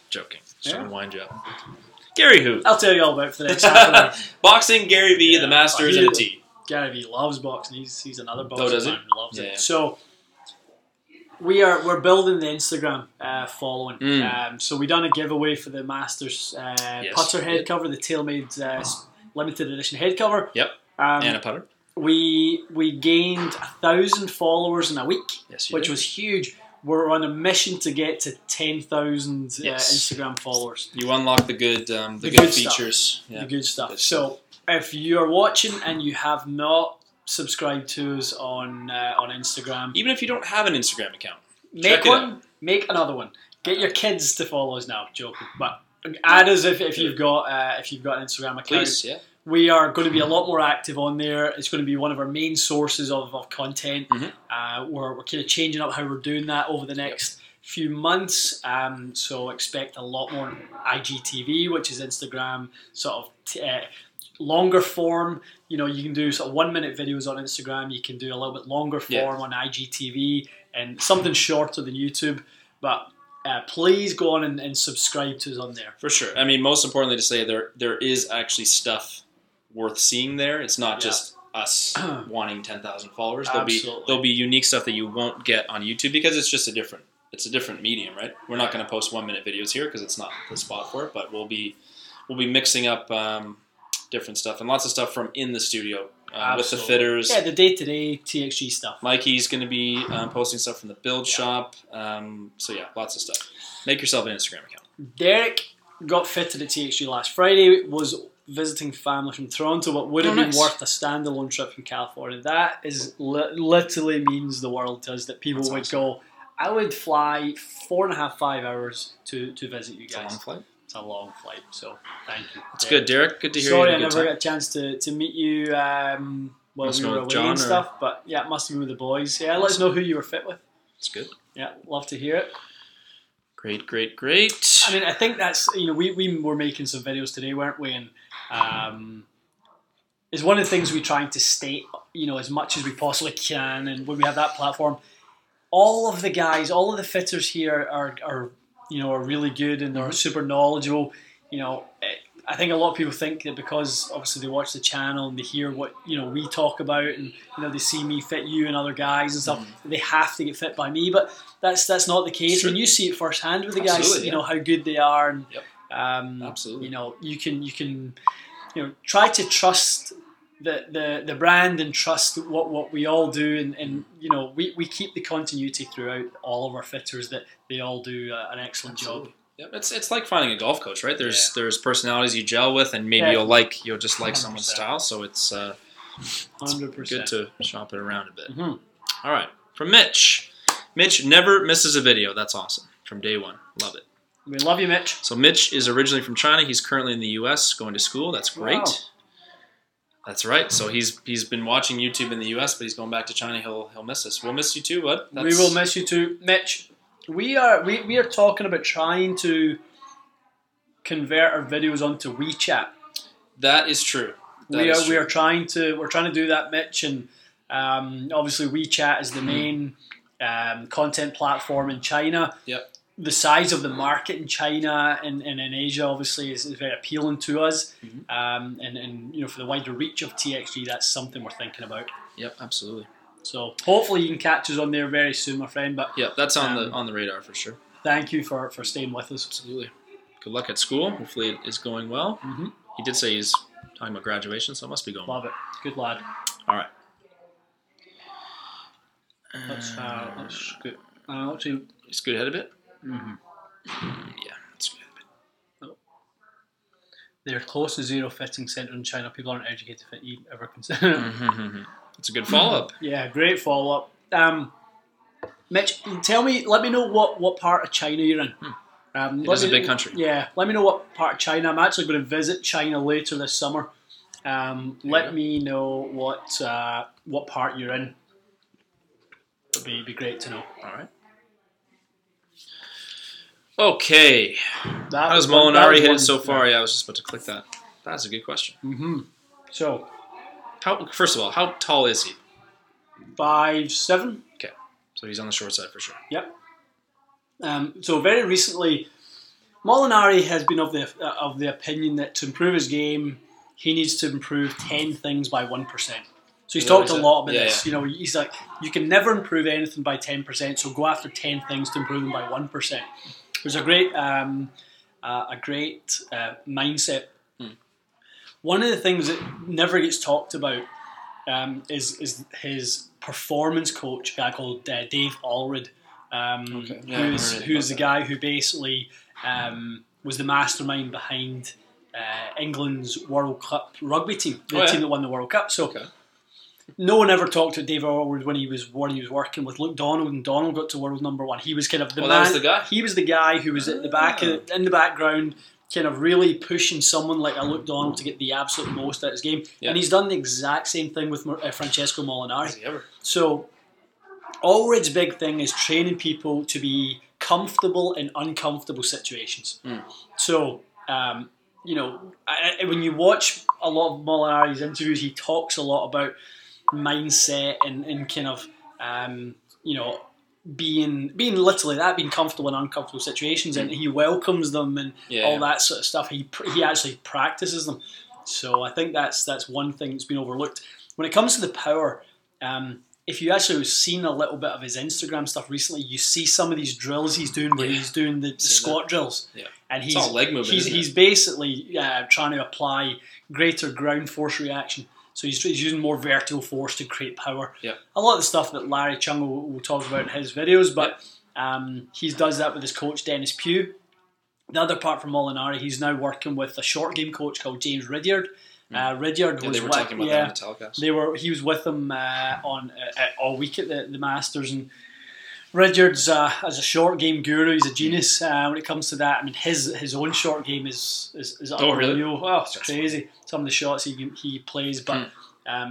Joking. Just trying to wind you up. Gary who? I'll tell you all about it for the next half an hour. Boxing, Gary V, the Masters, and a T. Gary V loves boxing. He's another boxer. Oh, does he? Loves it. So we're building the Instagram following. So we done a giveaway for the Masters putter head cover, the TaylorMade limited edition head cover. Yep. And a putter. We gained 1,000 followers in a week, which did. Was huge. We're on a mission to get to 10,000 Instagram followers. You unlock the good features. Yeah. The good stuff. So if you're watching and you have not subscribed to us on Instagram, even if you don't have an Instagram account, make another one. Get your kids to follow us now. Joking, but add us if you've got an Instagram account. Please, yeah. We are going to be a lot more active on there. It's going to be one of our main sources of content. We're kind of changing up how we're doing that over the next few months. So expect a lot more IGTV, which is Instagram, sort of longer form. You know, you can do sort of 1 minute videos on Instagram. You can do a little bit longer form on IGTV and something shorter than YouTube. But please go on and subscribe to us on there. For sure. I mean, most importantly to say, there is actually stuff worth seeing there. It's not just us wanting 10,000 followers. There'll be unique stuff that you won't get on YouTube because it's just a different medium, right? We're not going to post 1-minute videos here because it's not the spot for it, but we'll be mixing up different stuff and lots of stuff from in the studio with the fitters. Yeah, the day-to-day TXG stuff. Mikey's going to be posting stuff from the build shop. So yeah, lots of stuff. Make yourself an Instagram account. Derek got fitted at TXG last Friday, was visiting family from Toronto, but would have been worth a standalone trip from California. That is literally means the world to us that people would go, I would fly 4.5, 5 hours to visit you guys. It's a long flight. It's a long flight, so thank you. It's good, Derek. Good to hear you. Sorry I never got a chance to meet you while we were away and stuff, but yeah, it must have been with the boys. Yeah, let us know who you were fit with. It's good. Yeah, love to hear it. Great. I mean, I think that's, we were making some videos today, weren't we? And it's one of the things we're trying to state, as much as we possibly can. And when we have that platform, all of the guys, all of the fitters here are really good and they're super knowledgeable. I think a lot of people think that because obviously they watch the channel and they hear what we talk about and they see me fit you and other guys and stuff, they have to get fit by me. But that's not the case. When you see it firsthand with the guys, how good they are, and absolutely, you can try to trust the brand and trust what we all do, and we keep the continuity throughout all of our fitters, that they all do an excellent job. Yep, it's like finding a golf coach, right? There's personalities you gel with, and maybe you'll just like 100%. Someone's style. So it's 100%. Good to shop it around a bit. All right, from Mitch. Mitch never misses a video. That's awesome. From day one, love it. We love you, Mitch. So Mitch is originally from China. He's currently in the U.S. going to school. That's great. Wow. That's right. So he's been watching YouTube in the U.S., but he's going back to China. He'll miss us. We'll miss you too, bud. We will miss you too, Mitch. We are talking about trying to convert our videos onto WeChat. That is true. We're trying to do that, Mitch, and obviously WeChat is the main content platform in China. Yep. The size of the market in China and in Asia obviously is very appealing to us, and for the wider reach of TXG, that's something we're thinking about. Yep, absolutely. So hopefully you can catch us on there very soon, my friend. But yeah, that's on the radar for sure. Thank you for staying with us. Absolutely. Good luck at school. Hopefully it is going well. He did say he's talking about graduation, so it must be going well. Love it. Good lad. All right. That's good. Actually, scoot ahead a bit. Yeah, let's scoot ahead a bit. Oh. They're close to zero fitting centre in China. People aren't educated to fit ever consider. It's a good follow-up. Yeah, great follow-up. Mitch, let me know what part of China you're in. It is a big country. Yeah, let me know what part of China. I'm actually going to visit China later this summer. Let me know what part you're in. It'd be great to know. All right. Okay. How does Molinari hit it so far? Yeah, I was just about to click that. That's a good question. So, first of all, how tall is he? 5'7". Okay, so he's on the short side for sure. Yep. So very recently, Molinari has been of the opinion that to improve his game, he needs to improve 10 things by 1%. So he's talked a lot about this. Yeah. He's like, you can never improve anything by 10%, so go after 10 things to improve them by 1%. There's a great mindset. One of the things that never gets talked about is his performance coach, a guy called Dave Allred, who's the guy who basically was the mastermind behind England's World Cup rugby team, the team that won the World Cup. So no one ever talked to Dave Allred when he was working with Luke Donald, and Donald got to world number 1. He was kind of the man. That was the guy. He was the guy who was at the back in the background, kind of really pushing someone like a Luke Donald to get the absolute most out of his game. Yeah. And he's done the exact same thing with Francesco Molinari. Has he ever? So Allred's big thing is training people to be comfortable in uncomfortable situations. So, when you watch a lot of Molinari's interviews, he talks a lot about mindset and kind of, being literally that, being comfortable in uncomfortable situations, and he welcomes them and all that sort of stuff. He actually practices them. So I think that's one thing that's been overlooked. When it comes to the power, if you actually have seen a little bit of his Instagram stuff recently, you see some of these drills he's doing where he's doing the squat drills. Yeah. And it's all leg movement. He's basically trying to apply greater ground force reaction. So he's using more vertical force to create power. Yeah. A lot of the stuff that Larry Chung will talk about in his videos, but he does that with his coach Dennis Pugh. The other part from Molinari, he's now working with a short game coach called James Ridyard. Ridyard was they were talking about that on the telecast. He was with them on all week at the Masters, and Ridyard's as a short game guru, he's a genius when it comes to that. I mean, his own short game is unreal. Really? Oh, it's crazy. Some of the shots he plays, but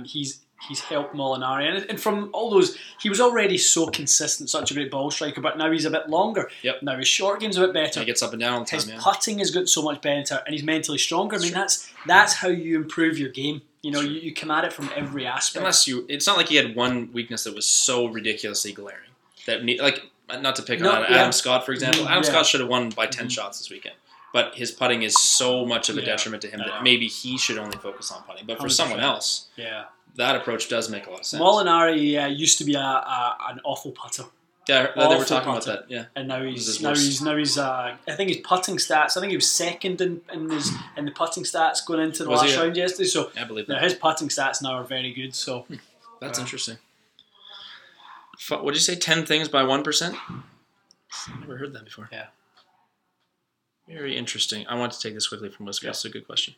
he's helped Molinari, and from all those, he was already so consistent, such a great ball striker, but now he's a bit longer. Yep. Now his short game's a bit better. He gets up and down all the time. His putting has got so much better, and he's mentally stronger. I mean, that's how you improve your game. You know, you come at it from every aspect. It's not like he had one weakness that was so ridiculously glaring that not to pick on Adam Scott, for example. Adam Scott should have won by 10 shots this weekend. But his putting is so much of a detriment to him that maybe he should only focus on putting. But for 100%. Someone else, that approach does make a lot of sense. Molinari used to be an awful putter. Yeah, they were talking about that. Yeah, and now he's I think his putting stats. I think he was second in the putting stats going into the last round yesterday. So I believe that. His putting stats now are very good. So that's interesting. What did you say? 10 things by 1%. Never heard that before. Yeah. Very interesting. I want to take this quickly from Liz. That's a good question.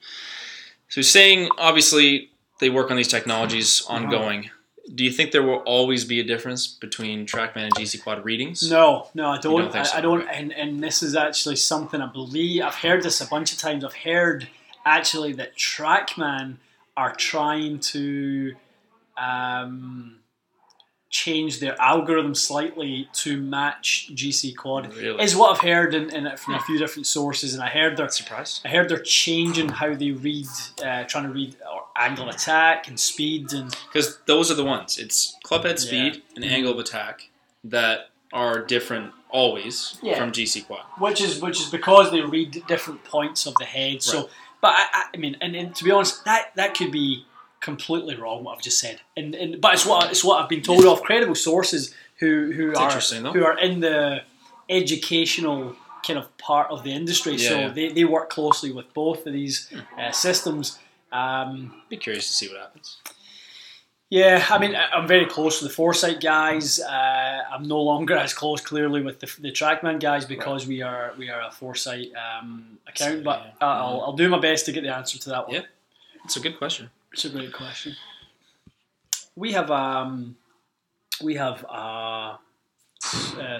So he's saying, obviously, they work on these technologies ongoing. Do you think there will always be a difference between TrackMan and GC Quad readings? No, I don't. I don't. And this is actually something I believe. I've heard this a bunch of times. I've heard actually that TrackMan are trying to change their algorithm slightly to match GC Quad. Really? Is what I've heard from a few different sources, and I heard they're changing how they read, trying to read angle of attack and speed, and because those are the ones. It's clubhead speed and angle of attack that are different always from GC Quad, which is because they read different points of the head. So, but I mean, and to be honest, that could be completely wrong what I've just said, but it's what I've been told off credible sources who are in the educational kind of part of the industry. They work closely with both of these systems. Be curious to see what happens. Yeah, I mean, I'm very close to the Foresight guys. I'm no longer as close, clearly, with the TrackMan guys because we are a Foresight account. But I'll do my best to get the answer to that one. Yeah, it's a good question. It's a great question. We have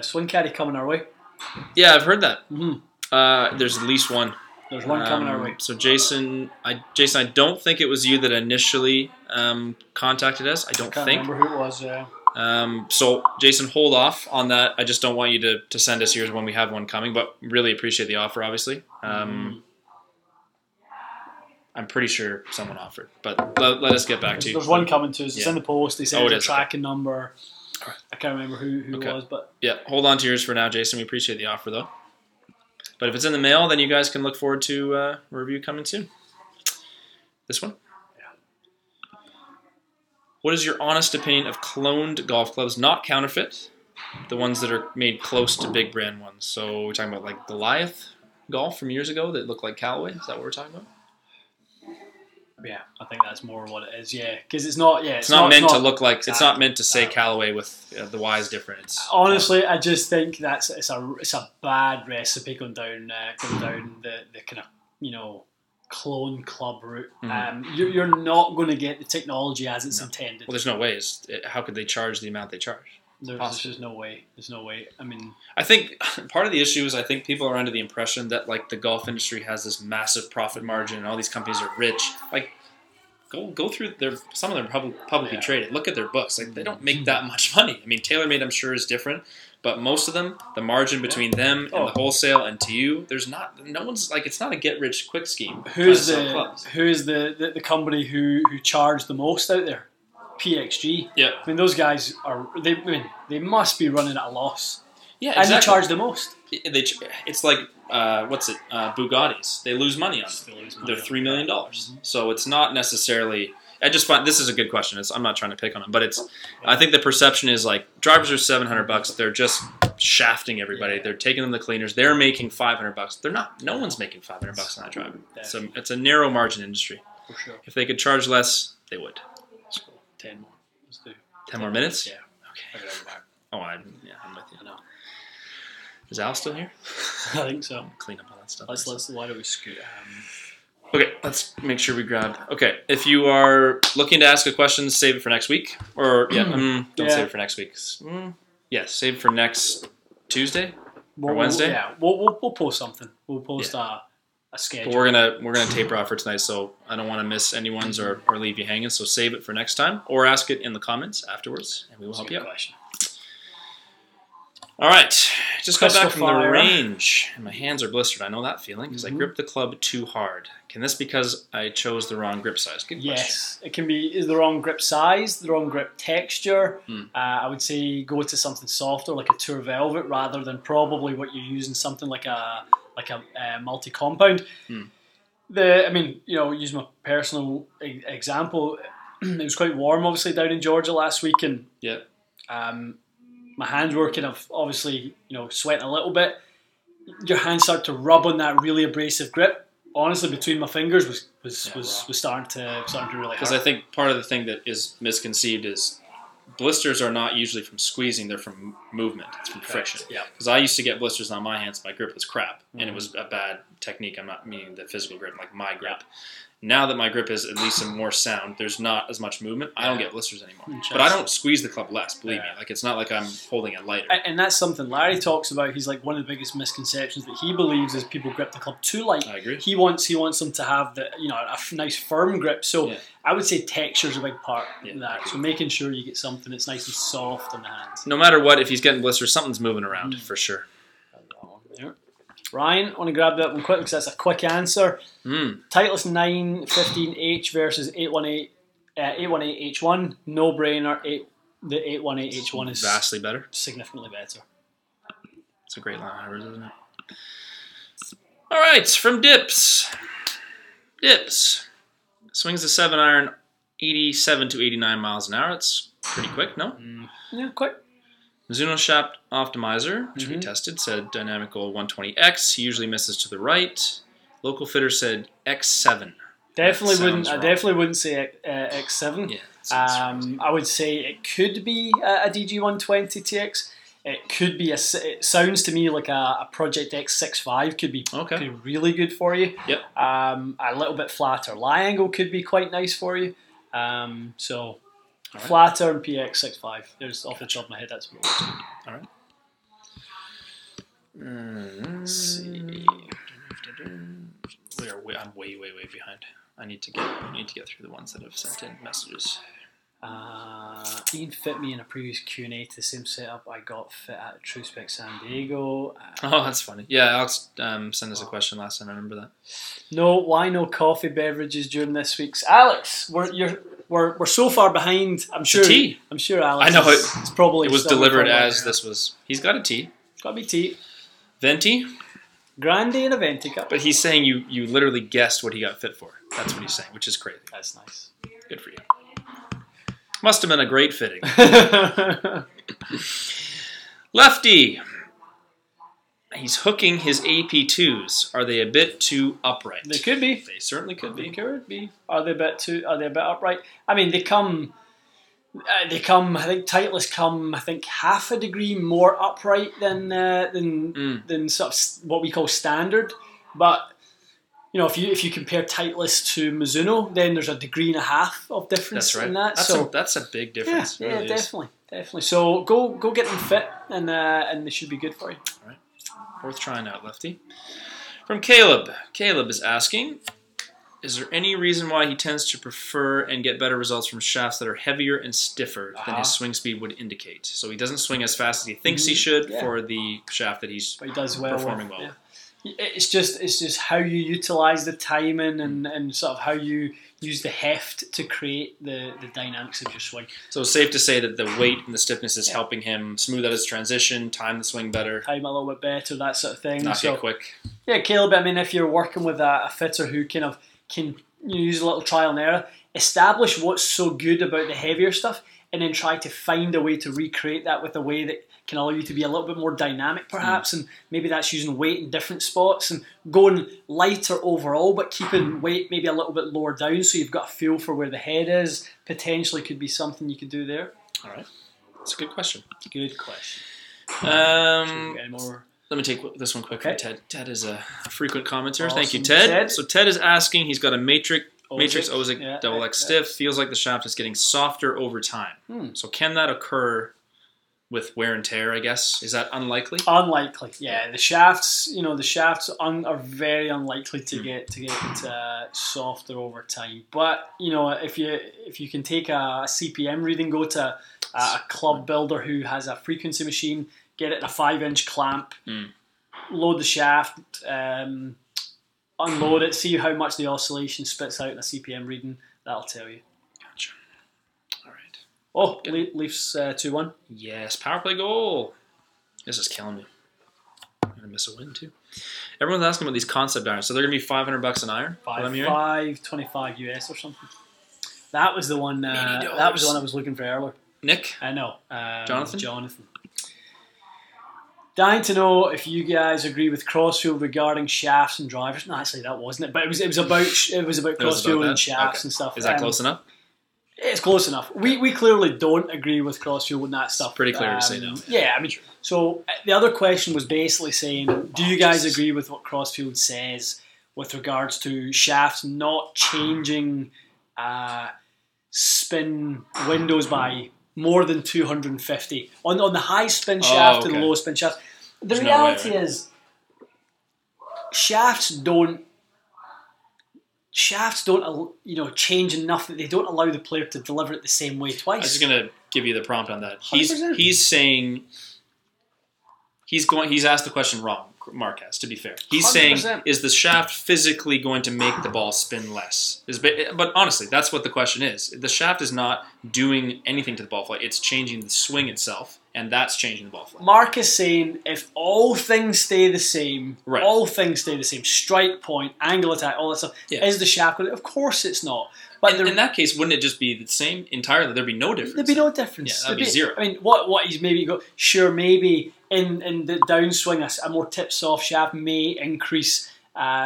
swing caddy coming our way. Yeah, I've heard that. Mm-hmm. There's at least one. There's one coming our way. So Jason, I don't think it was you that initially contacted us. I can't remember who it was. So Jason, hold off on that. I just don't want you to send us yours when we have one coming. But really appreciate the offer, obviously. I'm pretty sure someone offered, but let us get back to you. There's one coming to us. It's in the post. They sent a tracking number. I can't remember who it was, but yeah, hold on to yours for now, Jason. We appreciate the offer, though. But if it's in the mail, then you guys can look forward to a review coming soon. This one? Yeah. What is your honest opinion of cloned golf clubs, not counterfeit, the ones that are made close to big brand ones? So we're talking about like Goliath golf from years ago that looked like Callaway. Is that what we're talking about? Yeah, I think that's more what it is. Yeah, because it's not. Yeah, it's not meant to look like. It's not meant to say Callaway with the Y's different. It's, honestly, I just think it's a bad recipe going down the kind of clone club route. Mm-hmm. You're not going to get the technology as it's intended. Well, there's no way. How could they charge the amount they charge? There's just no way. There's no way. I mean, I think part of the issue is I think people are under the impression that like the golf industry has this massive profit margin and all these companies are rich. Like, go through some of them are publicly traded. Look at their books. Like, they don't make that much money. I mean, TaylorMade I'm sure is different, but most of them, the margin between them and the wholesale and to you, no one's like, it's not a get rich quick scheme. Who's the company who charged the most out there? PXG. Yeah. I mean, those guys they must be running at a loss. Yeah, exactly. And they charge the most. It's like Bugattis. They lose money on them. They're $3 million. So it's not necessarily. I just find this is a good question. I'm not trying to pick on them, but I think the perception is like drivers are $700. They're just shafting everybody. Yeah. They're taking them to cleaners. They're making $500. They're not. No one's making $500 on that driver. So it's a narrow margin industry. For sure. If they could charge less, they would. Let's go. 10 more. Let's do 10 more minutes. Yeah. Okay. Oh, I'm with you. I know. Is Al still here? I think so. Clean up all that stuff. Let's. Why don't we scoot? Okay, let's make sure we grab. Okay, if you are looking to ask a question, save it for next week. Or don't save it for next week. Yes, save it for next Tuesday or Wednesday. We'll post something. We'll post a schedule. But we're gonna taper off for tonight, so I don't want to miss anyone's or leave you hanging. So save it for next time, or ask it in the comments afterwards, and we will help you out. Question. All right, just got back from the range, and my hands are blistered. I know that feeling because I gripped the club too hard. Can this be because I chose the wrong grip size? Good question. Yes, it can be. Is the wrong grip size, the wrong grip texture. I would say go to something softer, like a Tour Velvet, rather than probably what you're using, something like a multi-compound. Use my personal example. It was quite warm, obviously, down in Georgia last week, and my hands were kind of obviously, sweating a little bit. Your hands start to rub on that really abrasive grip. Honestly, between my fingers was starting to really hurt. Because I think part of the thing that is misconceived is blisters are not usually from squeezing; they're from movement. It's from friction. Yeah. Because I used to get blisters on my hands. My grip was crap, and it was a bad technique. I'm not meaning the physical grip, like my grip. Now that my grip is at least more sound, there's not as much movement. I don't get blisters anymore. But I don't squeeze the club less, believe me. Like, it's not like I'm holding it lighter. And that's something Larry talks about. He's like, one of the biggest misconceptions that he believes is people grip the club too light. I agree. He wants them to have a nice firm grip. So I would say texture is a big part of that. So making sure you get something that's nice and soft on the hands. No matter what, if he's getting blisters, something's moving around for sure. Ryan, I want to grab that one quick because that's a quick answer. Titleist 915H versus 818H1. No brainer. The 818H1 is vastly better. Significantly better. It's a great line, isn't it? All right, from Dips. Dips swings the 7-iron 87 to 89 miles an hour. It's pretty quick, no? Yeah, quick. Mizuno Shaft Optimizer, which we tested, said dynamic goal 120X. He usually misses to the right. Local fitter said X7. I definitely wouldn't say X7. Yeah, I would say it could be a DG120 TX. It could be it sounds to me like a Project X65 could be really good for you. Yep. A little bit flatter lie angle could be quite nice for you. Flatter and PX65. There's off the top of my head. That's what it was. All right. Let's see. I'm way behind. I need to get through the ones that have sent in messages. Ian fit me in a previous Q&A to the same setup I got fit at TrueSpec San Diego. Oh, that's funny. Yeah, Alex sent us a question last time. I remember that. Why no coffee beverages during this week's? Alex, we're so far behind. I'm sure Alex. I know it's probably it was delivered as this was. He's got a tea. It's got to be tea. Venti. Grande and a Venti cup. But he's saying you literally guessed what he got fit for. That's what he's saying, which is crazy. That's nice. Good for you. Must have been a great fitting. Lefty. He's hooking his AP2s. Are they a bit too upright? They could be. They certainly could be. They could be. Are they a bit upright? I mean, they come. I think Titleist come. I think half a degree more upright than sort of what we call standard. But if you compare Titleist to Mizuno, then there's a degree and a half of difference. That's right. In that. That's a big difference. Yeah, really definitely. So go get them fit, and they should be good for you. All right. Worth trying out, Lefty. From Caleb. Caleb is asking, is there any reason why he tends to prefer and get better results from shafts that are heavier and stiffer than his swing speed would indicate? So he doesn't swing as fast as he thinks he should for the shaft that he does performing well with. It's just how you utilise the timing and sort of how you use the heft to create the dynamics of your swing. So it's safe to say that the weight and the stiffness is helping him smooth out his transition, time the swing better. Time a little bit better, that sort of thing. Not get quick. Yeah, Caleb, I mean, if you're working with a fitter who can use a little trial and error, establish what's so good about the heavier stuff, and then try to find a way to recreate that with a way that can allow you to be a little bit more dynamic perhaps, and maybe that's using weight in different spots and going lighter overall but keeping weight maybe a little bit lower down so you've got a feel for where the head is. Potentially could be something you could do there. Alright, that's a good question. Good question. Let me take this one quick from Ted. Ted is a frequent commenter. Awesome. Thank you, Ted. So Ted is asking, he's got a Matrix Ozic Double X Stiff, feels like the shaft is getting softer over time. So can that occur with wear and tear, I guess? Is that unlikely? Unlikely, yeah. The shafts, are very unlikely to get softer over time. But if you can take a CPM reading, go to a club builder who has a frequency machine, get it in a 5-inch clamp, load the shaft, unload it, see how much the oscillation spits out in a CPM reading. That'll tell you. Gotcha. All right. Oh, Leafs 2-1. Yes, power play goal. This is killing me. I'm going to miss a win, too. Everyone's asking about these concept irons. So they're going to be $500 an iron? $525 US or something. That was the one. That was the one I was looking for earlier. Nick? I know. Jonathan. Dying to know if you guys agree with Crossfield regarding shafts and drivers. No, actually that wasn't it. But it was about Crossfield and shafts and stuff. Is that close enough? It's close enough. We clearly don't agree with Crossfield and that stuff. It's pretty clear to say no. Yeah, I mean, so the other question was basically saying, do you guys agree with what Crossfield says with regards to shafts not changing spin windows by more than 250 on the high spin shaft and the low spin shaft? The reality is, shafts don't change enough that they don't allow the player to deliver it the same way twice. I was just gonna give you the prompt on that. 100%. He's saying he's asked the question wrong. Mark has, to be fair. He's 100%. saying, is the shaft physically going to make the ball spin less? But honestly, that's what the question is. The shaft is not doing anything to the ball flight. It's changing the swing itself, and that's changing the ball flight. Mark is saying if all things stay the same, strike point, angle attack, all that stuff, is the shaft going to? Of course it's not. But in that case, wouldn't it just be the same entirely? There'd be no difference. There'd be no difference. Yeah, that'd be zero. I mean, what he's maybe got, maybe in the downswing, a more tip-soft shaft may increase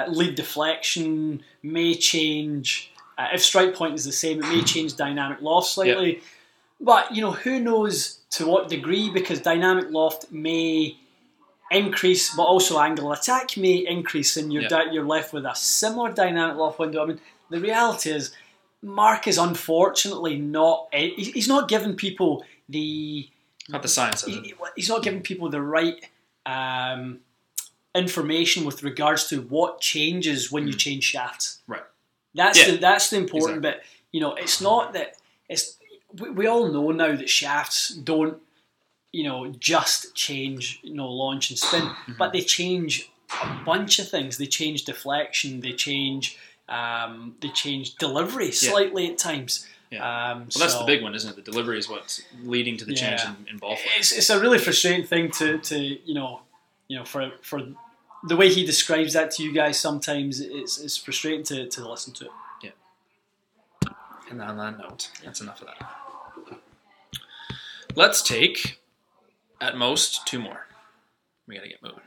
lead deflection, may change, if strike point is the same, it may change dynamic loft slightly. Yep. But, who knows to what degree, because dynamic loft may increase, but also angle attack may increase, and you're left with a similar dynamic loft window. I mean, the reality is, Mark is unfortunately not. He's not giving people not the science of it. He's not giving people the right information with regards to what changes when you change shafts. Right. That's the important bit. It's not that it's. We all know now that shafts don't, just change, launch and spin, but they change a bunch of things. They change deflection. They change delivery slightly at times. Yeah. That's the big one, isn't it? The delivery is what's leading to the change in ball flight. It's a really frustrating thing to for the way he describes that to you guys. Sometimes it's frustrating to listen to it. Yeah. And on that note, that's enough of that. Let's take, at most, 2 more. We gotta get moving.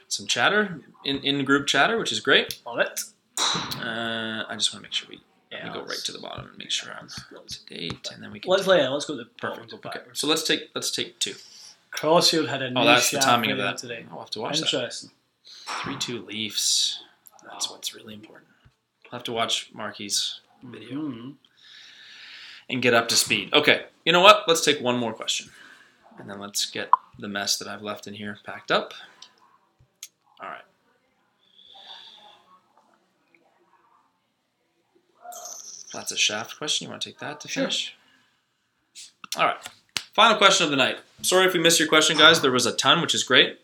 Some chatter in group chatter, which is great. Love it. I just want to make sure we go right to the bottom and make sure I'm up to date, and then we can. Let's go to the perfect. Okay, so let's take 2. Crossfield had a new that's the timing of that today. I'll have to watch Interesting. that. 3-2 Leafs. That's what's really important. I'll have to watch Marky's video and get up to speed. Okay, you know what? Let's take 1 more question, and then let's get the mess that I've left in here packed up. All right. That's a shaft question. You want to take that to finish? Sure. All right. Final question of the night. Sorry if we missed your question, guys. There was a ton, which is great.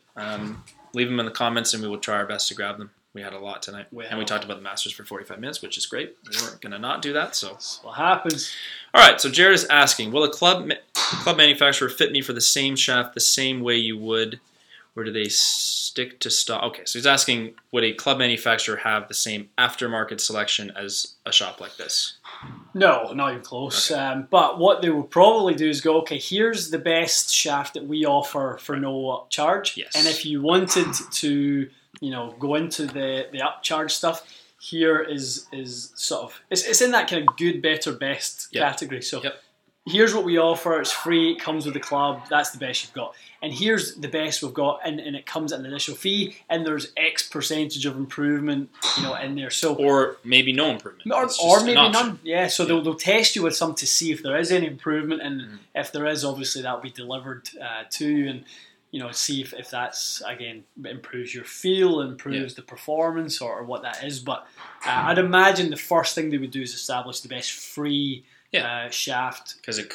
Leave them in the comments, and we will try our best to grab them. We had a lot tonight, and we talked about the Masters for 45 minutes, which is great. We weren't going to not do that, so that's what happens. All right, so Jared is asking, will a club manufacturer fit me for the same shaft the same way you would, or do they stick to stock? Okay, so he's asking, would a club manufacturer have the same aftermarket selection as a shop like this? No, not even close. Okay. But what they will probably do is go, okay, here's the best shaft that we offer for no charge. Yes. And if you wanted to, go into the upcharge stuff, here is sort of, it's in that kind of good, better, best category. So here's what we offer. It's free. It comes with the club. That's the best you've got. And here's the best we've got, and it comes at an initial fee, and there's X percentage of improvement, in there. So or maybe no improvement, or maybe none. Yeah. So they'll test you with some to see if there is any improvement, and if there is, obviously that will be delivered to you, and see if that's again improves your feel, improves the performance, or what that is. But I'd imagine the first thing they would do is establish the best free. Shaft, because it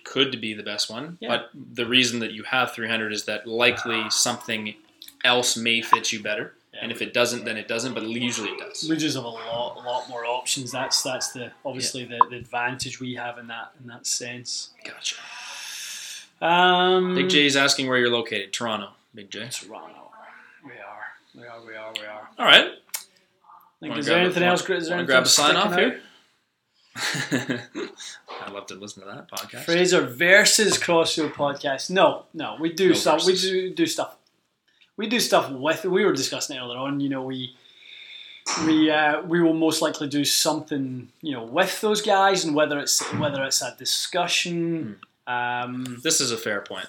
could be the best one, but the reason that you have 300 is that likely something else may fit you better, and if it doesn't, then it doesn't. But usually it does. We just have a lot more options. That's the obviously the advantage we have in that sense. Gotcha. Big J is asking where you're located. Toronto. Big J. Toronto. We are. All right. Is there anything else? Want to grab a sign off here? I'd love to listen to that podcast. Fraser versus Crossfield podcast. No, we do stuff. Versus. We do stuff. We do stuff with. We were discussing it earlier on. We will most likely do something with those guys, and whether it's a discussion. This is a fair point.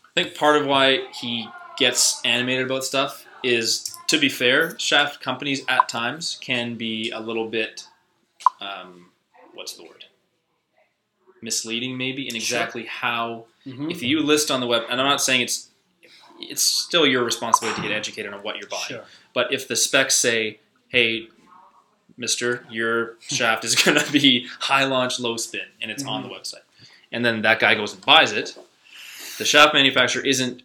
I think part of why he gets animated about stuff is, to be fair, shaft companies at times can be a little bit. What's the word? Misleading, maybe, in exactly how. If you list on the web, and I'm not saying it's still your responsibility to get educated on what you're buying. Sure. But if the specs say, "Hey, Mister, your shaft is going to be high launch, low spin," and it's on the website, and then that guy goes and buys it, the shaft manufacturer isn't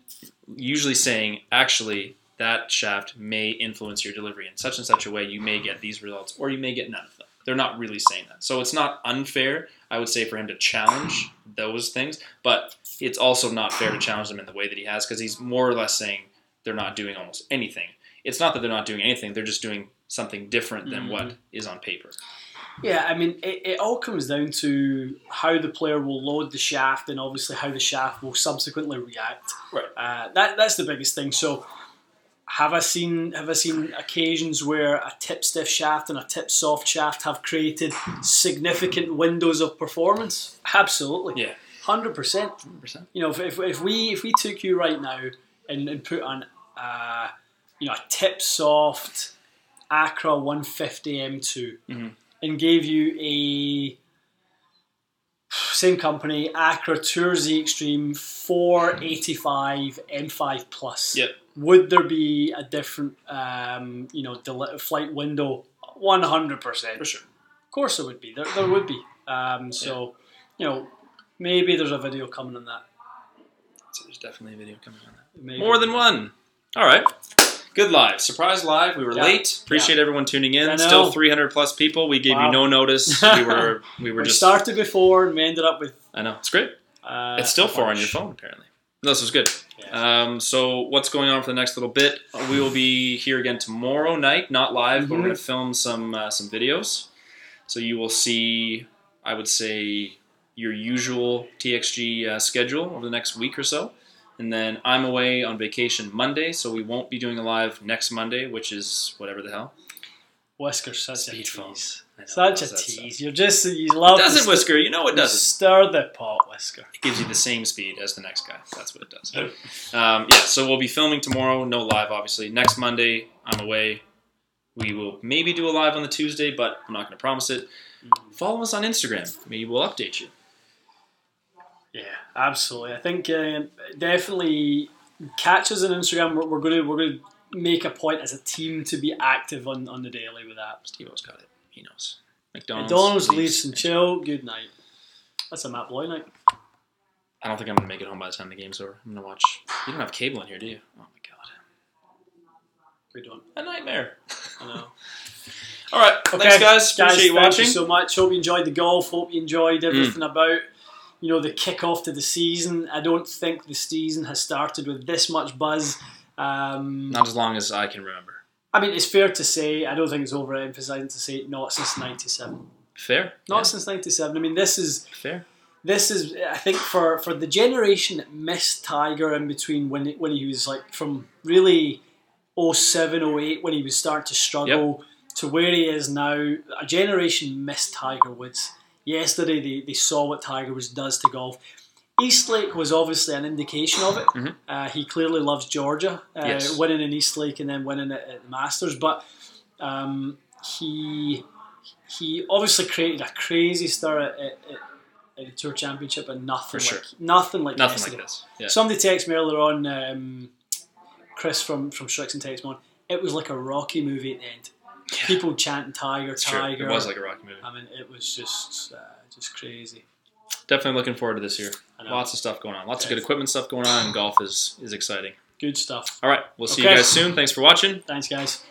usually saying, "Actually, that shaft may influence your delivery in such and such a way. You may get these results, or you may get none of them." They're not really saying that. So it's not unfair, I would say, for him to challenge those things, but it's also not fair to challenge them in the way that he has, because he's more or less saying they're not doing almost anything. It's not that they're not doing anything, they're just doing something different than what is on paper. Yeah, I mean, it all comes down to how the player will load the shaft, and obviously how the shaft will subsequently react. Right. That's the biggest thing. So have I seen occasions where a tip stiff shaft and a tip soft shaft have created significant windows of performance? Absolutely. Yeah. 100%. 100%. If we took you right now and put on a tip soft Accra 150 M2 and gave you a same company Accra Terzi Extreme 485 M5 Plus. Yep. Would there be a different, flight window? 100%. For sure. Of course there would be. There would be. Maybe there's a video coming on that. So there's definitely a video coming on that. Maybe. More than one. All right. Good live. Surprise live. We were late. Appreciate everyone tuning in. Still 300 plus people. We gave you no notice. We started before and we ended up with. I know. It's great. It's still 4 on your phone, apparently. This was good. Yeah. So what's going on for the next little bit? We will be here again tomorrow night, not live, but we're going to film some videos. So you will see, I would say, your usual TXG schedule over the next week or so. And then I'm away on vacation Monday, so we won't be doing a live next Monday, which is whatever the hell. Whisker's such Speed a phone. tease. Know, such a tease. You love it doesn't, Whisker. You know it doesn't. Stir the pot, Whisker. It gives you the same speed as the next guy. That's what it does. So we'll be filming tomorrow. No live, obviously. Next Monday, I'm away. We will maybe do a live on the Tuesday, but I'm not going to promise it. Follow us on Instagram. Maybe we'll update you. Yeah, absolutely. I think definitely catch us on Instagram. We're going to make a point as a team to be active on the daily with that. Steve-O's got it. He knows. McDonald's, Leafs and chill. Good night. That's a Matt Bloy night. I don't think I'm going to make it home by the time the game's over. I'm going to watch. You don't have cable in here, do you? Oh my god. We don't. A nightmare. I know. All right. Okay. Thanks, guys. Appreciate you watching. Thank you so much. Hope you enjoyed the golf. Hope you enjoyed everything about, the kickoff to the season. I don't think the season has started with this much buzz. Not as long as I can remember. I mean, it's fair to say, I don't think it's overemphasizing to say not since 97. Fair. Not since 97. I mean, this is... Fair. This is, I think, for the generation that missed Tiger in between when he was like from really 07, 08, when he was starting to struggle to where he is now, a generation missed Tiger Woods. Yesterday, they saw what Tiger Woods does to golf. Eastlake was obviously an indication of it. Mm-hmm. He clearly loves Georgia, winning in Eastlake and then winning at the Masters. But he obviously created a crazy stir at the Tour Championship, and nothing like this. Yeah. Somebody texted me earlier on, Chris from Strixon texted me on, it was like a Rocky movie at the end. Yeah. People chanting Tiger. It was like a Rocky movie. I mean, it was just crazy. Definitely looking forward to this year. Lots of stuff going on. Lots of good equipment stuff going on, and golf is exciting. Good stuff. All right, we'll see you guys soon. Thanks for watching. Thanks, guys.